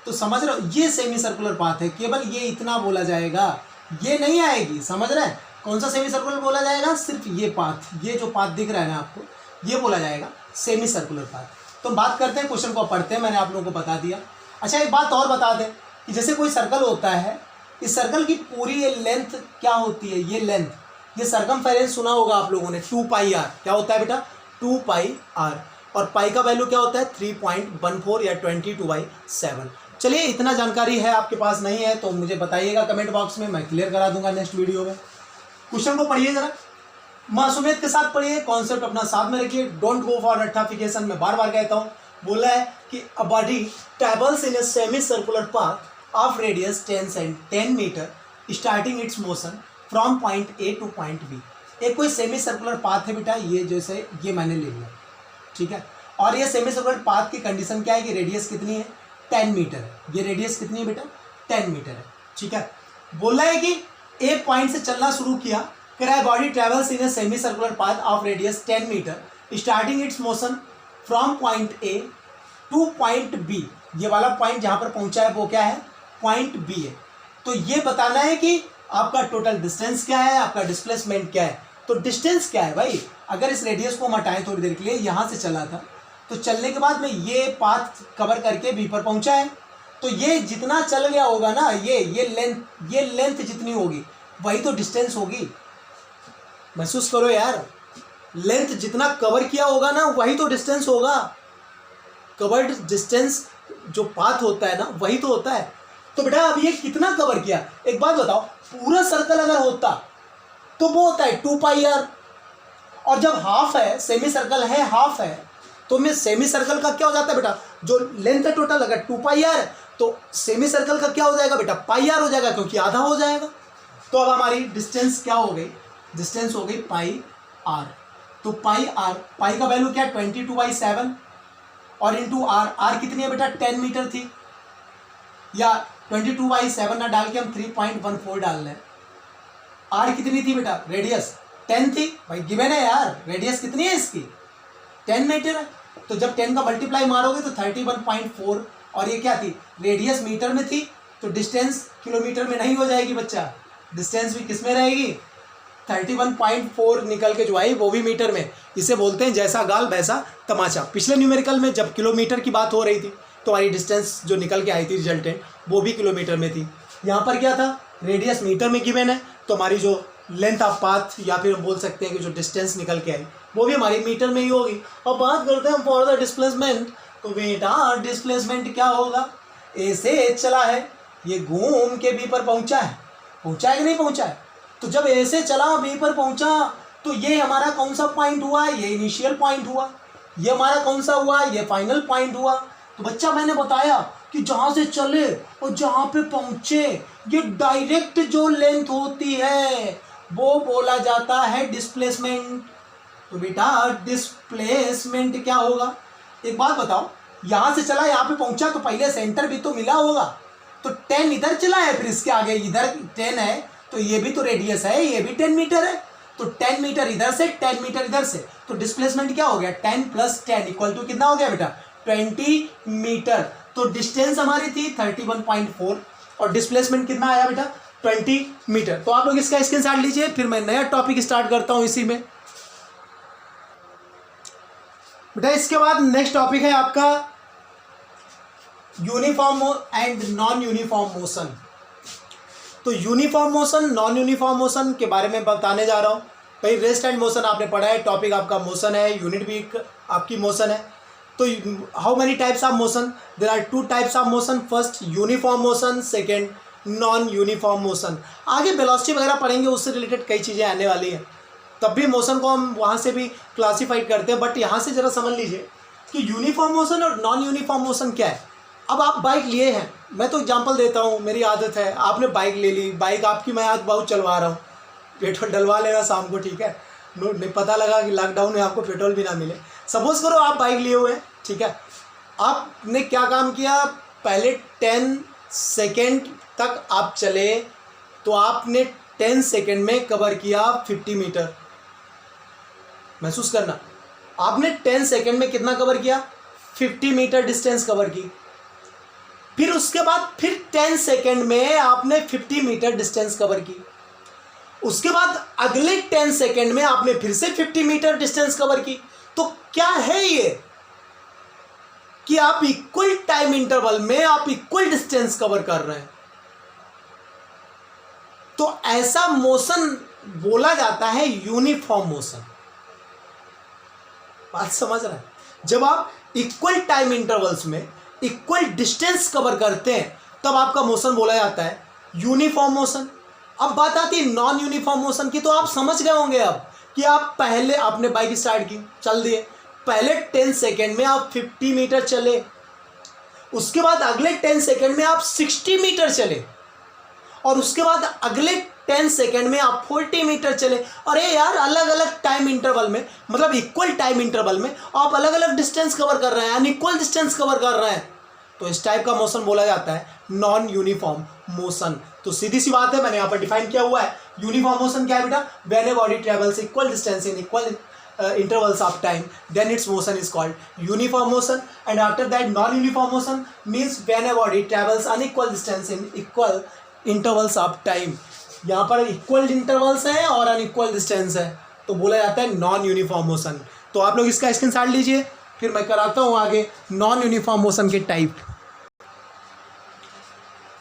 तो समझ रहे हो, ये सेमी सर्कुलर पाथ है। केवल ये इतना बोला जाएगा, ये नहीं आएगी, समझ रहे हैं? कौन सा सेमी सर्कुलर बोला जाएगा? सिर्फ ये पाथ, ये जो पाथ दिख रहा है ना आपको, ये बोला जाएगा सेमी सर्कुलर पाथ। तो बात करते हैं, क्वेश्चन को पढ़ते हैं, मैंने आप लोगों को बता दिया। अच्छा एक बात और बता दें कि जैसे कोई सर्कल होता है, इस सर्कल की पूरी ये लेंथ क्या होती है? ये लेंथ, ये सर्कमफेरेंस सुना होगा आप लोगों ने, 2πr। क्या होता है बेटा? 2πr। और पाई का वैल्यू क्या होता है? 3.14 या 22/7। चलिए इतना जानकारी है, आपके पास नहीं है तो मुझे बताइएगा कमेंट बॉक्स में, मैं क्लियर करा दूंगा नेक्स्ट वीडियो में। क्वेश्चन को पढ़िए जरा, मासूमियत के साथ पढ़िए, कॉन्सेप्ट अपना साथ में रखिए, डोंट गो फॉर रट्टाफिकेशन। मैं बार बार कहता हूँ, बोला है कि a body travels in a semi circular path of radius 10 metre starting its motion from point a to point b. एक कोई सेमी सर्कुलर पाथ है बेटा, ये जैसे ये मैंने ले लिया, ठीक है। और ये सेमी सर्कुलर पाथ की कंडीशन क्या है कि रेडियस कितनी है? 10 मीटर है। ये रेडियस कितनी है बेटा? 10 मीटर है, ठीक है। बोला है कि एक पॉइंट से चलना शुरू किया, कह रहा है body travels in a semi circular path of radius 10 metre starting its motion from point a to point b. ये वाला पॉइंट जहां पर पहुंचा है वो क्या है? पॉइंट बी है। तो ये बताना है कि आपका टोटल डिस्टेंस क्या है, आपका डिस्प्लेसमेंट क्या है। तो डिस्टेंस क्या है भाई? अगर इस रेडियस को हम हटाएं थोड़ी देर के लिए, यहां से चला था तो चलने के बाद में ये पाथ कवर करके बी पर पहुंचा है, तो ये जितना चल गया होगा ना, ये लेंथ जितनी होगी वही तो डिस्टेंस होगी। महसूस करो यार, लेंथ जितना कवर किया होगा ना वही तो डिस्टेंस होगा। कवर्ड डिस्टेंस जो पाथ होता है ना वही तो होता है। तो बेटा अब ये कितना कवर किया? एक बात बताओ, पूरा सर्कल अगर होता तो वो होता है 2πr, और जब हाफ है, सेमी सर्कल है, हाफ है, तो मैं सेमी सर्कल का क्या हो जाता है बेटा? जो लेंथ है टोटल अगर 2πr, तो सेमी सर्कल का क्या हो जाएगा बेटा? πr हो जाएगा, क्योंकि आधा हो जाएगा। तो अब हमारी डिस्टेंस क्या हो गई? डिस्टेंस हो गई πr। तो πr, पाई का वैल्यू क्या है? 22/7, और इंटू r कितनी है बेटा? 10 मीटर थी, या 22/7 ना डाल के हम 3.14 डाल लें। r कितनी थी बेटा? रेडियस 10 थी भाई, गिवन है यार, रेडियस कितनी है इसकी? 10 मीटर है। तो जब 10 का मल्टीप्लाई मारोगे तो 31.4, और ये क्या थी? रेडियस मीटर में थी, तो डिस्टेंस किलोमीटर में नहीं हो जाएगी बच्चा, डिस्टेंस भी किस में रहेगी? 31.4 निकल के जो आई वो भी मीटर में। इसे बोलते हैं जैसा गाल वैसा तमाचा। पिछले न्यूमेरिकल में जब किलोमीटर की बात हो रही थी तो हमारी डिस्टेंस जो निकल के आई थी रिजल्टेंट, वो भी किलोमीटर में थी। यहाँ पर क्या था? रेडियस मीटर में गिवन है, तो हमारी जो लेंथ ऑफ पाथ, या फिर हम बोल सकते हैं कि जो डिस्टेंस निकल के आई वो भी हमारी मीटर में ही होगी। और बात करते हैं हम फॉर द डिस्प्लेसमेंट, तो बेटा डिस्प्लेसमेंट क्या होगा? ए से चला है, ये घूम के बी पर पहुंचा है, पहुंचा है कि नहीं पहुंचा है? तो जब ए से चला बी पर पहुंचा, तो ये हमारा कौन सा पॉइंट हुआ? ये इनिशियल पॉइंट हुआ। ये हमारा कौन सा हुआ? ये फाइनल पॉइंट हुआ। तो बच्चा मैंने बताया कि जहाँ से चले और जहाँ पे पहुँचे, ये डायरेक्ट जो लेंथ होती है वो बोला जाता है डिस्प्लेसमेंट। तो बेटा डिस्प्लेसमेंट क्या होगा? एक बात बताओ, यहाँ से चला यहाँ पे पहुँचा तो पहले सेंटर भी तो मिला होगा, तो 10 इधर चला है, फिर इसके आगे इधर 10 है, तो ये भी तो रेडियस है, ये भी 10 मीटर है, तो 10 मीटर इधर से 10 मीटर इधर से, तो डिस्प्लेसमेंट क्या हो गया? 10 + 10 इक्वल टू कितना हो गया बेटा? 20 मीटर। तो डिस्टेंस हमारी थी 31.4 और डिस्प्लेसमेंट कितना आया बेटा? 20 मीटर। तो आप लोग इसका स्क्रीनशॉट लीजिए, फिर मैं नया टॉपिक स्टार्ट करता हूं इसी में। बेटा इसके बाद नेक्स्ट टॉपिक है आपका uniform and non uniform motion. तो uniform motion, non uniform motion के बारे में बताने जा रहा हूँ। भाई रेस्ट एंड मोशन आपने पढ़ा है, टॉपिक आपका मोशन है, यूनिट भी आपकी मोशन है। तो how many types of motion? There are 2 types of motion, first uniform motion, second non uniform motion. आगे वेलोसिटी वगैरह पढ़ेंगे, उससे रिलेटेड कई चीज़ें आने वाली हैं, तब भी मोशन को हम वहाँ से भी क्लासीफाइड करते हैं। बट यहाँ से ज़रा समझ लीजिए कि यूनिफॉर्म मोशन और नॉन यूनिफॉर्म मोशन क्या है। अब आप बाइक लिए हैं, मैं तो एग्जांपल देता हूँ, मेरी आदत है, आपने बाइक ले ली, बाइक आपकी मैं आज बहुत चलवा रहा हूँ, पेट्रोल डलवा लेना शाम को, ठीक है। नहीं पता लगा कि लॉकडाउन में आपको पेट्रोल भी ना मिले। सपोज करो आप बाइक लिए हुए हैं, ठीक है, आपने क्या काम किया, पहले 10 सेकेंड तक आप चले तो आपने 10 सेकेंड में कवर किया 50 मीटर। महसूस करना, आपने 10 सेकेंड में कितना कवर किया, 50 मीटर डिस्टेंस कवर की। फिर उसके बाद फिर 10 सेकेंड में आपने 50 मीटर डिस्टेंस कवर की। उसके बाद अगले 10 सेकेंड में आपने फिर से 50 मीटर डिस्टेंस कवर की। तो क्या है ये कि आप इक्वल टाइम इंटरवल में आप इक्वल डिस्टेंस कवर कर रहे हैं। तो ऐसा मोशन बोला जाता है यूनिफॉर्म मोशन। बात समझ रहे हैं? जब आप इक्वल टाइम इंटरवल्स में इक्वल डिस्टेंस कवर करते हैं तब आपका मोशन बोला जाता है यूनिफॉर्म मोशन। अब बात आती है नॉन यूनिफॉर्म मोशन की। तो आप समझ गए होंगे अब कि आप पहले आपने बाइक स्टार्ट की, चल दिए, पहले 10 सेकेंड में आप 50 मीटर चले, उसके बाद अगले 10 सेकेंड में आप 60 मीटर चले, और उसके बाद अगले 10 सेकेंड में आप 40 मीटर चले। अरे यार, अलग अलग टाइम इंटरवल में, मतलब इक्वल टाइम इंटरवल में आप अलग अलग डिस्टेंस कवर कर रहे हैं, अनइक्वल डिस्टेंस कवर कर रहे हैं। तो इस टाइप का मोशन बोला जाता है नॉन यूनिफॉर्म मोशन। तो सीधी सी बात है, मैंने यहाँ पर डिफाइन किया हुआ है। यूनिफॉर्म मोशन क्या है बेटा? When a body travels equal distance in equal intervals of time, then its motion is called uniform motion. And after that, non-uniform motion means when a body travels unequal distance in equal intervals of time. यहाँ पर equal intervals हैं और unequal distance है, तो बोला जाता है non uniform motion. तो आप लोग इसका स्क्रीनशॉट लीजिए, फिर मैं कराता हूँ आगे नॉन यूनिफॉर्म मोशन के type.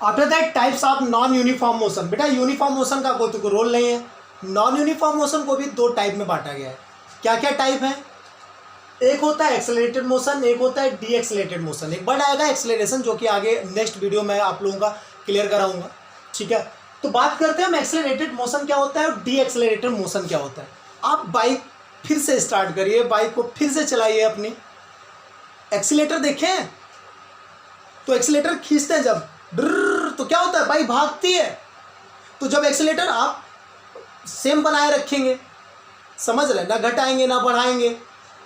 After that types of non uniform motion. बेटा यूनिफॉर्म मोशन का कोई रोल नहीं है, नॉन यूनिफॉर्म मोशन को भी 2 टाइप में बांटा गया है। क्या क्या टाइप है? एक होता है एक्सेलरेटेड मोशन, एक होता है डी एक्सेलरेटेड मोशन। एक वर्ड आएगा एक्सेलरेशन, जो कि आगे नेक्स्ट वीडियो में आप लोगों का क्लियर कराऊंगा, ठीक है। तो बात करते हैं हम एक्सेलरेटेड मोशन क्या होता है और डी एक्सेलरेटेड मोशन क्या होता है। आप बाइक फिर से स्टार्ट करिए, बाइक को फिर से चलाइए अपनी, एक्सीलेटर देखें तो एक्सीलेटर खींचते हैं जब ड्रर, तो क्या होता है, बाइक भागती है। तो जब एक्सीलेटर आप सेम बनाए रखेंगे, समझ रहे, ना घटाएंगे ना बढ़ाएंगे,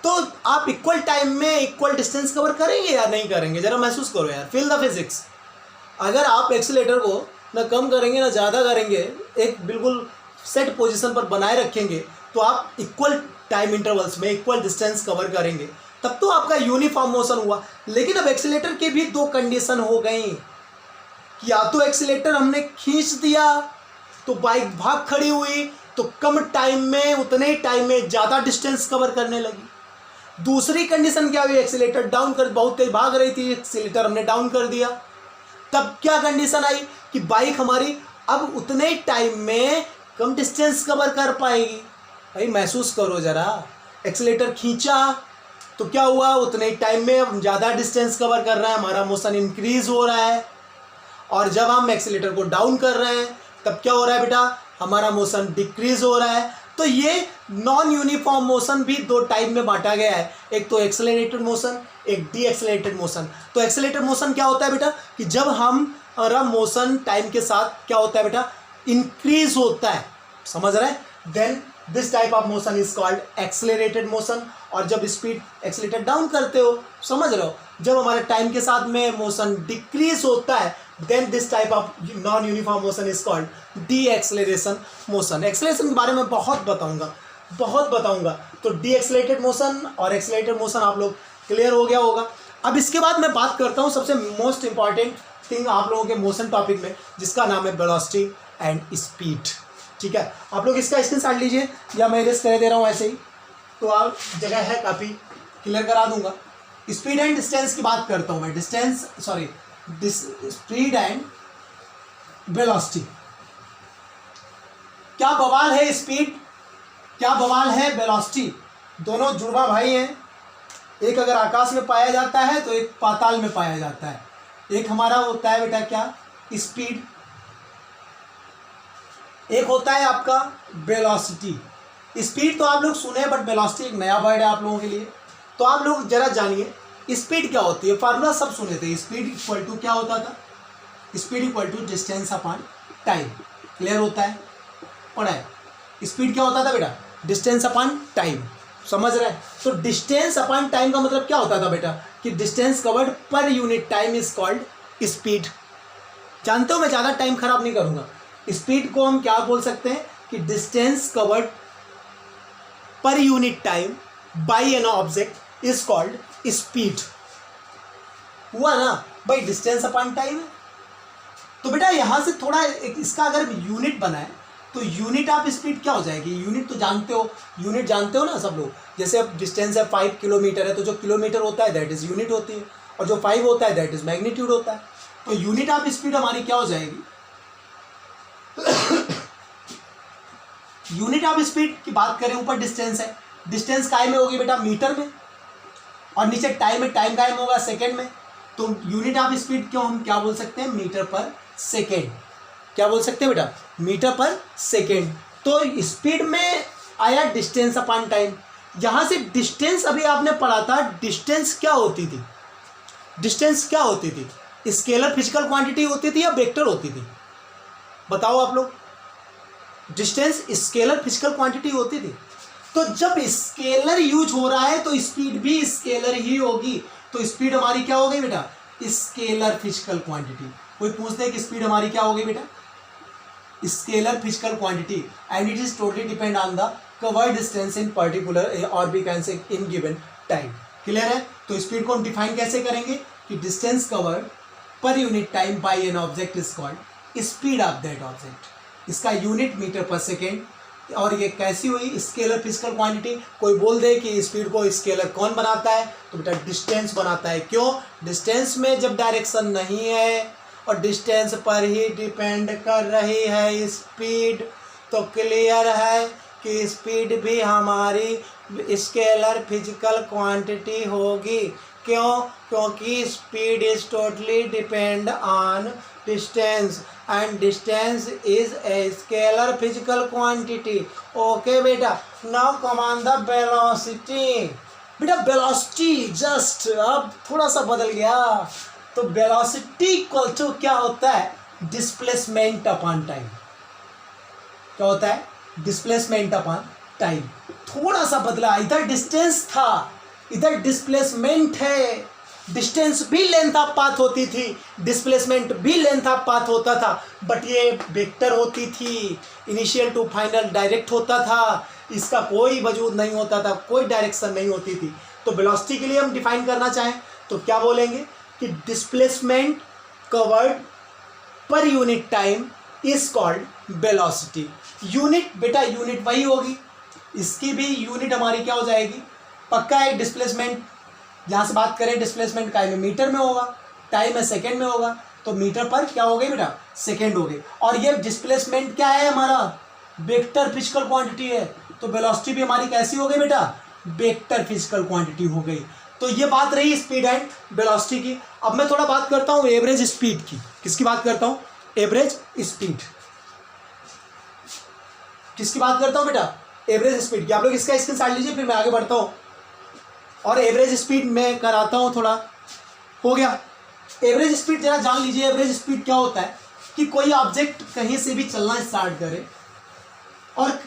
तो आप इक्वल टाइम में इक्वल डिस्टेंस कवर करेंगे या नहीं करेंगे? जरा महसूस करो यार, फील द फिजिक्स। अगर आप एक्सीलेटर को ना कम करेंगे ना ज़्यादा करेंगे, एक बिल्कुल सेट पोजीशन पर बनाए रखेंगे, तो आप इक्वल टाइम इंटरवल्स में इक्वल डिस्टेंस कवर करेंगे, तब तो आपका यूनिफॉर्म मोशन हुआ। लेकिन अब एक्सीलेटर की भी 2 कंडीशन हो गई कि या तो एक्सीलेटर हमने खींच दिया तो बाइक भाग खड़ी हुई, तो कम टाइम में उतने ही टाइम में ज़्यादा डिस्टेंस कवर करने लगी। दूसरी कंडीशन क्या हुई, एक्सीलेटर डाउन कर, बहुत तेज भाग रही थी, एक्सीलेटर हमने डाउन कर दिया, तब क्या कंडीशन आई कि बाइक हमारी अब उतने ही टाइम में कम डिस्टेंस कवर कर पाएगी। भाई महसूस करो ज़रा, एक्सीलेटर खींचा तो क्या हुआ, उतने ही टाइम में हम ज़्यादा डिस्टेंस कवर कर रहे हैं, हमारा मोशन इंक्रीज हो रहा है। और जब हम एक्सीलेटर को डाउन कर रहे हैं तब क्या हो रहा है बेटा, हमारा मोशन डिक्रीज हो रहा है। तो ये नॉन यूनिफॉर्म मोशन भी 2 टाइप में बांटा गया है, एक तो एक्सेलरेटेड मोशन, एक डी एक्सेलरेटेड मोशन। तो एक्सेलरेटेड मोशन क्या होता है बेटा कि जब हमारा मोशन टाइम के साथ क्या होता है बेटा, इंक्रीज होता है, समझ रहे हैं, then this type of motion is called accelerated motion. और जब स्पीड एक्सेलरेटर डाउन करते हो, समझ रहे हो, जब हमारे टाइम के साथ में मोशन डिक्रीज होता है, then this type of non uniform motion is called de acceleration motion. Acceleration के बारे में बहुत बताऊंगा। तो डी एक्सेलरेटेड मोशन और एक्सेलरेटेड मोशन आप लोग क्लियर हो गया होगा। अब इसके बाद मैं बात करता हूँ सबसे मोस्ट इंपॉर्टेंट थिंग आप लोगों के मोशन टॉपिक में, जिसका नाम है वेलोसिटी एंड स्पीड, ठीक है। आप लोग इसका स्क्रीनशॉट लीजिए या मैं इरेज कर दे रहा हूँ ऐसे ही, तो आप जगह है काफ़ी क्लियर करा दूंगा। स्पीड एंड डिस्टेंस की बात करता हूँ मैं, स्पीड एंड वेलोसिटी। क्या बवाल है स्पीड, क्या बवाल है वेलोसिटी, दोनों जुड़वा भाई हैं। एक अगर आकाश में पाया जाता है तो एक पाताल में पाया जाता है। एक हमारा होता है बेटा क्या, स्पीड, एक होता है आपका वेलोसिटी। स्पीड तो आप लोग सुने, बट वेलोसिटी एक नया वर्ड है आप लोगों के लिए। तो आप लोग जरा जानिए स्पीड क्या होती है। फार्मूला सब सुने थे, स्पीड इक्वल टू क्या होता था, speed equal to distance upon time, clear होता है, पढ़ा है। स्पीड क्या होता था बेटा, डिस्टेंस अपॉन टाइम, समझ रहे हैं। तो डिस्टेंस अपॉन टाइम का मतलब क्या होता था बेटा कि distance covered per unit time is called speed. जानते हो मैं ज़्यादा टाइम खराब नहीं करूँगा, स्पीड को हम क्या बोल सकते हैं कि distance covered per unit time by an object is called speed. हुआ ना भाई, डिस्टेंस अपॉन टाइम है। तो बेटा यहाँ से थोड़ा इसका अगर यूनिट बनाए तो यूनिट ऑफ स्पीड क्या हो जाएगी, यूनिट तो जानते हो, यूनिट जानते हो ना सब लोग। जैसे अब डिस्टेंस है 5 किलोमीटर है, तो जो किलोमीटर होता है दैट इज यूनिट होती है, और जो 5 होता है दैट इज मैग्नीट्यूड होता है। तो यूनिट ऑफ स्पीड हमारी क्या हो जाएगी, यूनिट ऑफ स्पीड की बात करें, ऊपर डिस्टेंस है, डिस्टेंस काय में होगी बेटा, मीटर में, और नीचे टाइम है, टाइम काय में होगा, सेकेंड में। तो यूनिट ऑफ स्पीड क्यों हम क्या बोल सकते हैं, मीटर पर सेकेंड। क्या बोल सकते हैं बेटा, मीटर पर सेकेंड। तो स्पीड में आया डिस्टेंस अपॉन टाइम। यहां से डिस्टेंस अभी आपने पढ़ा था, डिस्टेंस क्या होती थी, डिस्टेंस क्या होती थी, स्केलर फिजिकल क्वांटिटी होती थी या वेक्टर होती थी, बताओ आप लोग। डिस्टेंस स्केलर फिजिकल क्वांटिटी होती थी। तो जब स्केलर यूज हो रहा है तो स्पीड भी स्केलर ही होगी। तो स्पीड हमारी क्या हो गई बेटा, स्केलर फिजिकल क्वांटिटी। कोई पूछते हैं कि स्पीड हमारी क्या हो गई बेटा, scalar physical quantity, and it is totally depend on the covered distance in particular और भी can say in given time. Clear है। तो स्पीड को हम डिफाइन कैसे करेंगे कि distance covered per unit time by an object is called speed of that object. इसका यूनिट मीटर पर सेकेंड। और ये कैसी हुई, स्केलर फिजिकल क्वांटिटी। कोई बोल दे कि स्पीड को स्केलर कौन बनाता है, तो बेटा डिस्टेंस बनाता है। क्यों, डिस्टेंस में जब डायरेक्शन नहीं है और डिस्टेंस पर ही डिपेंड कर रही है स्पीड, तो क्लियर है कि स्पीड भी हमारी स्केलर फिजिकल क्वांटिटी होगी। क्यों, क्योंकि speed is totally depend on distance and distance is a scalar physical quantity. Okay बेटा, now come on the velocity. बेटा वेलोसिटी जस्ट अब थोड़ा सा बदल गया। तो वेलोसिटी इक्वल टू क्या होता है, डिस्प्लेसमेंट अपॉन टाइम। क्या होता है, डिस्प्लेसमेंट अपॉन टाइम। थोड़ा सा बदला, इधर डिस्टेंस था, इधर डिस्प्लेसमेंट है। डिस्टेंस भी लेंथ ऑफ पाथ होती थी, डिस्प्लेसमेंट भी लेंथ ऑफ पाथ होता था, बट ये वेक्टर होती थी। इनिशियल टू फाइनल डायरेक्ट होता था, इसका कोई वजूद नहीं होता था, कोई डायरेक्शन नहीं होती थी। तो वेलोसिटी के लिए हम डिफाइन करना चाहें तो क्या बोलेंगे कि displacement covered per unit time is called velocity. Unit बेटा यूनिट वही होगी, इसकी भी यूनिट हमारी क्या हो जाएगी, पक्का है। डिस्प्लेसमेंट यहाँ से बात करें, डिस्प्लेसमेंट का मीटर में होगा, टाइम है सेकेंड में होगा, तो मीटर पर क्या हो गई बेटा, सेकेंड हो गई। और ये डिस्प्लेसमेंट क्या है हमारा, वेक्टर फिजिकल क्वांटिटी है। तो वेलोसिटी भी हमारी कैसी हो गई बेटा, वेक्टर फिजिकल क्वांटिटी हो गई। तो ये बात रही स्पीड एंड वेलोसिटी की। अब मैं थोड़ा बात करता हूँ एवरेज स्पीड की। किसकी बात करता हूँ, एवरेज स्पीड। किसकी बात करता हूँ बेटा, एवरेज स्पीड की। आप लोग इसका स्क्रीनशॉट लीजिए, फिर मैं आगे बढ़ता हूँ और एवरेज स्पीड में कराता हूँ थोड़ा। हो गया, एवरेज स्पीड जरा जान लीजिए। एवरेज स्पीड क्या होता है कि कोई ऑब्जेक्ट कहीं से भी चलना स्टार्ट करे और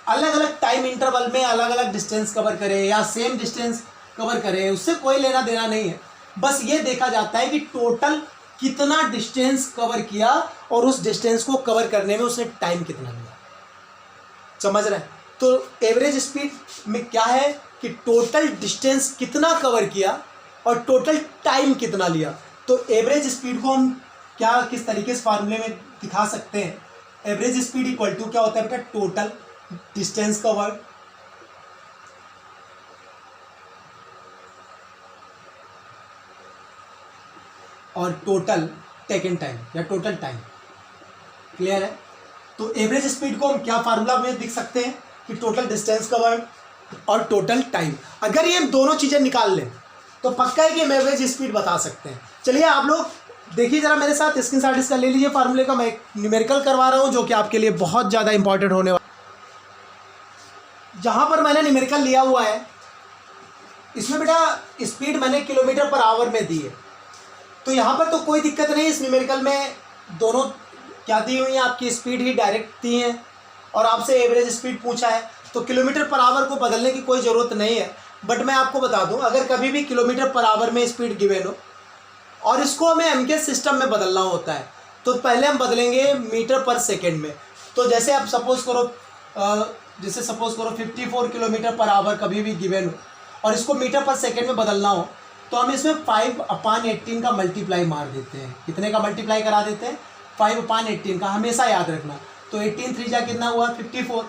अलग अलग टाइम इंटरवल में अलग अलग डिस्टेंस कवर करे या सेम डिस्टेंस कवर करे, उससे कोई लेना देना नहीं है। बस ये देखा जाता है कि टोटल कितना डिस्टेंस कवर किया और उस डिस्टेंस को कवर करने में उसने टाइम कितना लिया। समझ रहे हैं। तो एवरेज स्पीड में क्या है कि टोटल डिस्टेंस कितना कवर किया और टोटल टाइम कितना लिया। तो एवरेज स्पीड को हम क्या किस तरीके से फार्मूले में दिखा सकते हैं, एवरेज स्पीड इक्वल टू क्या होता है बेटा, टोटल डिस्टेंस कवर्ड और टोटल टेकन टाइम या टोटल टाइम। क्लियर है। तो एवरेज स्पीड को हम क्या फार्मूला में दिख सकते हैं कि टोटल डिस्टेंस कवर्ड और टोटल टाइम। अगर ये दोनों चीज़ें निकाल लें तो पक्का है कि हम एवरेज स्पीड बता सकते हैं। चलिए आप लोग देखिए जरा मेरे साथ, स्क्रीनशॉट इसका ले लीजिए फार्मूले का। मैं न्यूमेरिकल करवा रहा हूँ जो कि आपके लिए बहुत ज़्यादा इंपॉर्टेंट होने वाला। जहाँ पर मैंने न्यूमेरिकल लिया हुआ है इसमें बेटा स्पीड मैंने किलोमीटर पर आवर में दी है। तो यहाँ पर तो कोई दिक्कत नहीं, इस न्यूमेरिकल में दोनों क्या दी हुई हैं, आपकी स्पीड ही डायरेक्ट दी हैं और आपसे एवरेज स्पीड पूछा है। तो किलोमीटर पर आवर को बदलने की कोई ज़रूरत नहीं है। बट मैं आपको बता दूं, अगर कभी भी किलोमीटर पर आवर में स्पीड गिवन हो और इसको हमें एमके सिस्टम में बदलना होता है, तो पहले हम बदलेंगे मीटर पर सेकेंड में। तो जैसे आप सपोज करो 54 किलोमीटर पर आवर कभी भी गिवन हो और इसको मीटर पर सेकेंड में बदलना हो, तो हम इसमें 5/18 का मल्टीप्लाई मार देते हैं। कितने का मल्टीप्लाई करा देते हैं? 5/18 का, हमेशा याद रखना। तो 18 3 जा कितना हुआ? 54,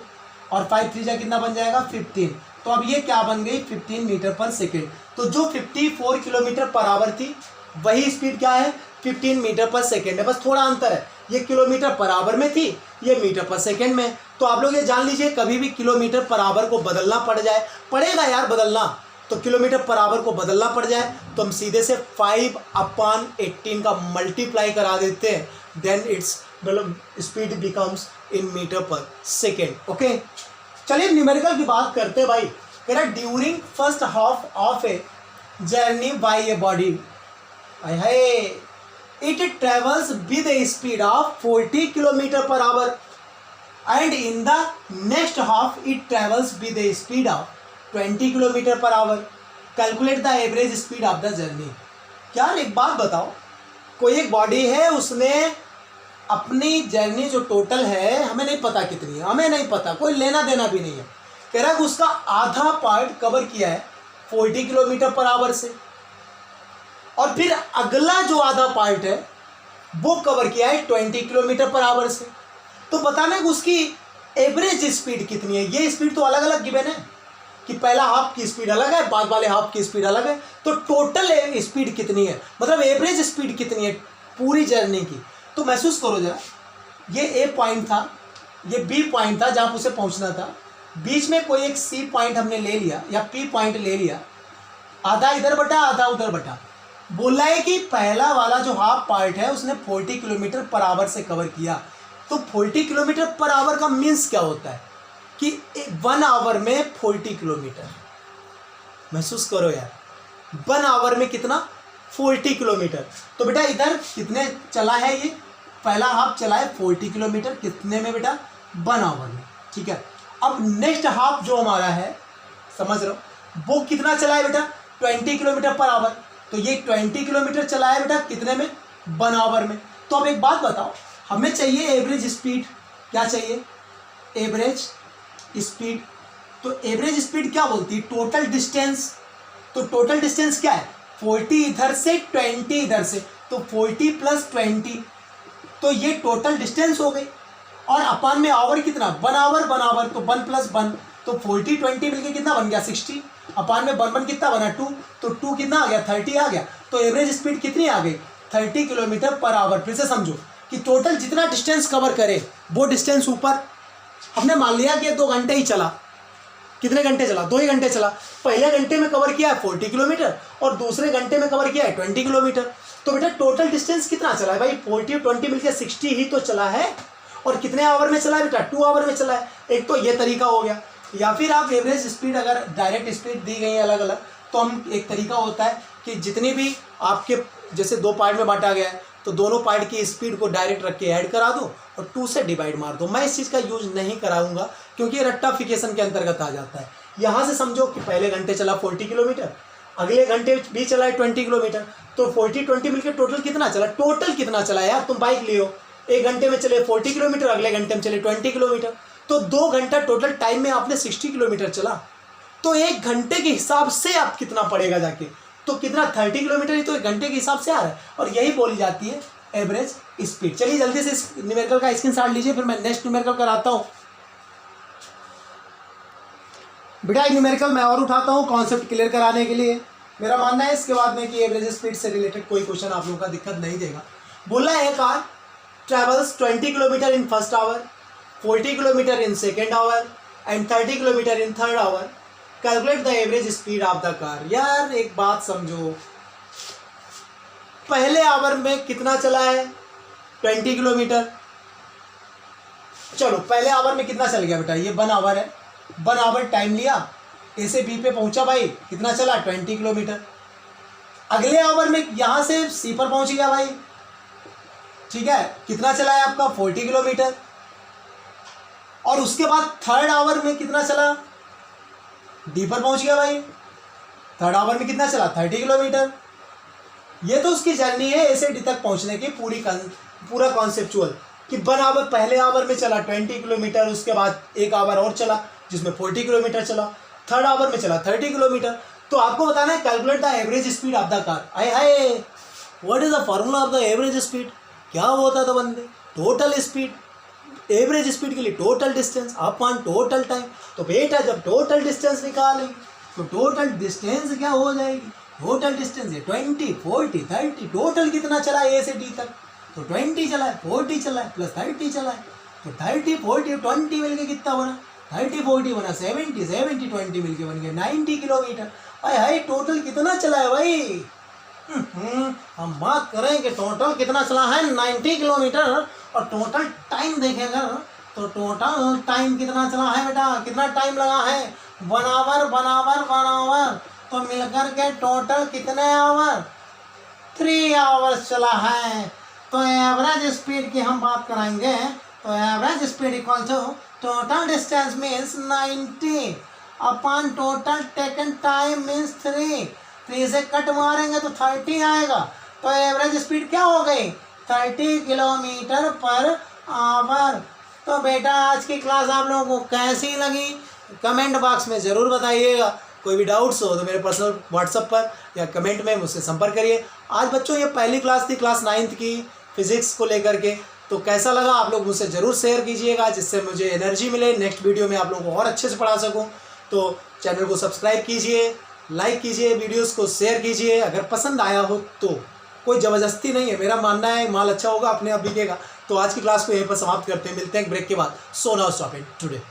और 5 3 जा कितना बन जाएगा? 15। तो अब ये क्या बन गई? 15 मीटर पर सेकेंड। तो जो 54 किलोमीटर पर आवर थी वही स्पीड क्या है? 15 मीटर पर सेकेंड है। बस थोड़ा अंतर है, ये किलोमीटर पर आवर में थी, ये मीटर पर सेकेंड में। तो आप लोग ये जान लीजिए, कभी भी किलोमीटर पर आवर को बदलना पड़ेगा यार बदलना, तो किलोमीटर पर आवर को बदलना पड़ जाए तो हम सीधे से 5/18 का मल्टीप्लाई करा देते हैं, देन इट्स मतलब speed becomes in metre per second. Okay, चलिए न्यूमेरिकल की बात करते हैं भाई। कह रहा during first half of a journey by a body, it travels with a speed of 40 km per hour and in the next half it travels with a speed of 20 km per hour. Calculate the average speed of the journey. यार एक बात बताओ, कोई एक body है, उसने अपनी journey जो टोटल है, हमें नहीं पता कितनी है, हमें नहीं पता, कोई लेना देना भी नहीं है। कह रहा है कि उसका आधा पार्ट कवर किया है 40 किलोमीटर पर आवर से, और फिर अगला जो आधा पार्ट है वो कवर किया है 20 किलोमीटर पर आवर से। तो बताना कि उसकी एवरेज स्पीड कितनी है। ये स्पीड तो अलग अलग गिवन है कि पहला हाफ की स्पीड अलग है, बाद वाले हाफ की स्पीड अलग है, तो टोटल स्पीड कितनी है, मतलब एवरेज स्पीड कितनी है पूरी जर्नी की। तो महसूस करो जरा, ये ए पॉइंट था, ये बी पॉइंट था जहाँ उसे पहुँचना था, बीच में कोई एक सी पॉइंट हमने ले लिया या पी पॉइंट ले लिया, आधा इधर बटा आधा उधर बटा। बोला है कि पहला वाला जो हाफ पार्ट है उसने 40 किलोमीटर पर आवर से कवर किया। तो 40 किलोमीटर पर आवर का मीन्स क्या होता है कि 1 आवर में 40 किलोमीटर। महसूस करो यार, 1 आवर में कितना? 40 किलोमीटर। तो बेटा इधर कितने चला है? ये पहला हाफ चला है 40 किलोमीटर, कितने में बेटा? 1 आवर में। ठीक है, अब नेक्स्ट हाफ जो हमारा है, समझ रहे हो, वो कितना चला है बेटा? 20 किलोमीटर पर आवर। तो ये 20 किलोमीटर चला है बेटा कितने में? 1 आवर में। तो अब एक बात बताओ, हमें चाहिए एवरेज स्पीड। क्या चाहिए? Average speed. तो एवरेज स्पीड क्या बोलती है? Total distance. तो टोटल डिस्टेंस क्या है? 40 इधर से 20 इधर से, तो 40 + 20, तो ये टोटल डिस्टेंस हो गई। और अपान में आवर कितना? 1 आवर 1 आवर, तो 1 + 1, तो 40 20 मिलके कितना बन गया? 60। अपान में 1 कितना बना? 2, तो 2 कितना आ गया? 30 आ गया। तो एवरेज स्पीड कितनी आ गई? 30 किलोमीटर पर आवर। फिर से समझो कि टोटल जितना डिस्टेंस कवर करे वो डिस्टेंस ऊपर, हमने मान लिया कि 2 घंटे ही चला। कितने घंटे चला? 2 ही घंटे चला। पहले घंटे में कवर किया है 40 किलोमीटर और दूसरे घंटे में कवर किया है 20 किलोमीटर। तो बेटा टोटल डिस्टेंस कितना चला है भाई? 40 20 मिलकर 60 ही तो चला है। और कितने आवर में चला है बेटा? 2 आवर में चला है। एक तो ये तरीका हो गया। या फिर आप एवरेज स्पीड, अगर डायरेक्ट स्पीड दी गई है अलग अलग, तो हम एक तरीका होता है कि जितनी भी आपके जैसे 2 पार्ट में बांटा गया है तो दोनों पार्ट की स्पीड को डायरेक्ट रख के ऐड करा दो और 2 से डिवाइड मार दो। मैं इस चीज़ का यूज नहीं कराऊंगा क्योंकि ये रट्टाफिकेशन के अंतर्गत आ जाता है। यहाँ से समझो कि पहले घंटे चला 40 किलोमीटर, अगले घंटे भी चला है 20 किलोमीटर, तो 40 20 मिलकर टोटल कितना चला? टोटल कितना चला यार? तुम बाइक लियो, एक घंटे में चले 40 किलोमीटर, अगले घंटे में चले 20 किलोमीटर, तो 2 घंटा टोटल टाइम में आपने 60 किलोमीटर चला। तो 1 घंटे के हिसाब से आप कितना पड़ेगा जाके? तो कितना? 30 किलोमीटर ही तो 1 घंटे के हिसाब से आ रहा है, और यही बोली जाती है एवरेज स्पीड। चलिए जल्दी से इस न्यूमेरिकल का स्क्रीनशॉट लीजिए, फिर मैं नेक्स्ट न्यूमेरिकल कराता हूँ। बेटा एक न्यूमेरिकल मैं और उठाता हूँ कॉन्सेप्ट क्लियर कराने के लिए। मेरा मानना है इसके बाद में कि एवरेज स्पीड से रिलेटेड कोई क्वेश्चन आप लोगों का दिक्कत नहीं देगा। बोला है car travels 20 kilometre in first hour, 40 kilometre in second hour and 30 kilometre in third hour. Calculate the average speed of the car. यार एक बात समझो, पहले आवर में कितना चला है? 20 किलोमीटर। चलो पहले आवर में कितना चल गया बेटा? ये 1 आवर है, 1 आवर टाइम लिया, ए से बी पे पहुंचा भाई, कितना चला? 20 किलोमीटर। अगले आवर में यहाँ से सी पर पहुंच गया भाई, ठीक है, कितना चला है आपका? 40 किलोमीटर। और उसके बाद थर्ड आवर में कितना चला, डी पर पहुंच गया भाई। थर्ड आवर में कितना चला, 30 किलोमीटर। ये तो उसकी जर्नी है ए से डी तक पहुंचने की पूरा कॉन्सेप्चुअल, कि 1 आवर पहले आवर में चला 20 किलोमीटर, उसके बाद 1 आवर और चला जिसमें 40 किलोमीटर चला, थर्ड आवर में चला 30 किलोमीटर। तो आपको बताना है calculate the average speed of the car. आए हाय, what is the formula of the average speed, क्या होता था बंदे, टोटल स्पीड, एवरेज स्पीड के लिए total distance upon total time. तो बेटा जब टोटल डिस्टेंस निकालेंगे तो टोटल डिस्टेंस क्या हो जाएगी, टोटल डिस्टेंस है 20, 40, 30, टोटल कितना चला ए से डी तक, तो 20 चला है, 40 चला है, प्लस 30 चला है, तो 30, 40, 20 मिलके कितना बना, 30, 40 बना 70, 70, 20 मिलके बन गया 90 किलोमीटर। भाई हाई टोटल कितना चला है भाई, हम बात करें कि टोटल कितना चला है 90 किलोमीटर, और टोटल टाइम देखेगा तो टोटल टाइम कितना चला है बेटा, कितना टाइम लगा है, 1 आवर, 1 आवर, 1 आवर, तो मिलकर के टोटल कितने आवर, 3 आवर्स चला है। तो एवरेज स्पीड की हम बात कराएंगे, तो average speed equal to total distance means 90 upon total taken time means 3 से कट मारेंगे तो 30 आएगा। तो एवरेज स्पीड क्या हो गई, 30 किलोमीटर पर आवर। तो बेटा आज की क्लास आप लोगों को कैसी लगी कमेंट बॉक्स में ज़रूर बताइएगा। कोई भी डाउट्स हो तो मेरे पर्सनल व्हाट्सएप पर या कमेंट में मुझसे संपर्क करिए। आज बच्चों ये पहली क्लास थी, क्लास 9th की फिज़िक्स को लेकर के। तो कैसा लगा आप लोग मुझसे ज़रूर शेयर कीजिएगा, जिससे मुझे एनर्जी मिले नेक्स्ट वीडियो में आप लोगों को और अच्छे से पढ़ा सकूं। तो चैनल को सब्सक्राइब कीजिए, लाइक कीजिए, वीडियोस को शेयर कीजिए। अगर पसंद आया हो तो कोई ज़बरदस्ती नहीं है, मेरा मानना है माल अच्छा होगा अपने आप बिकेगा। तो आज की क्लास को यहीं पर समाप्त करते हैं, मिलते हैं ब्रेक के बाद। So now stop it today.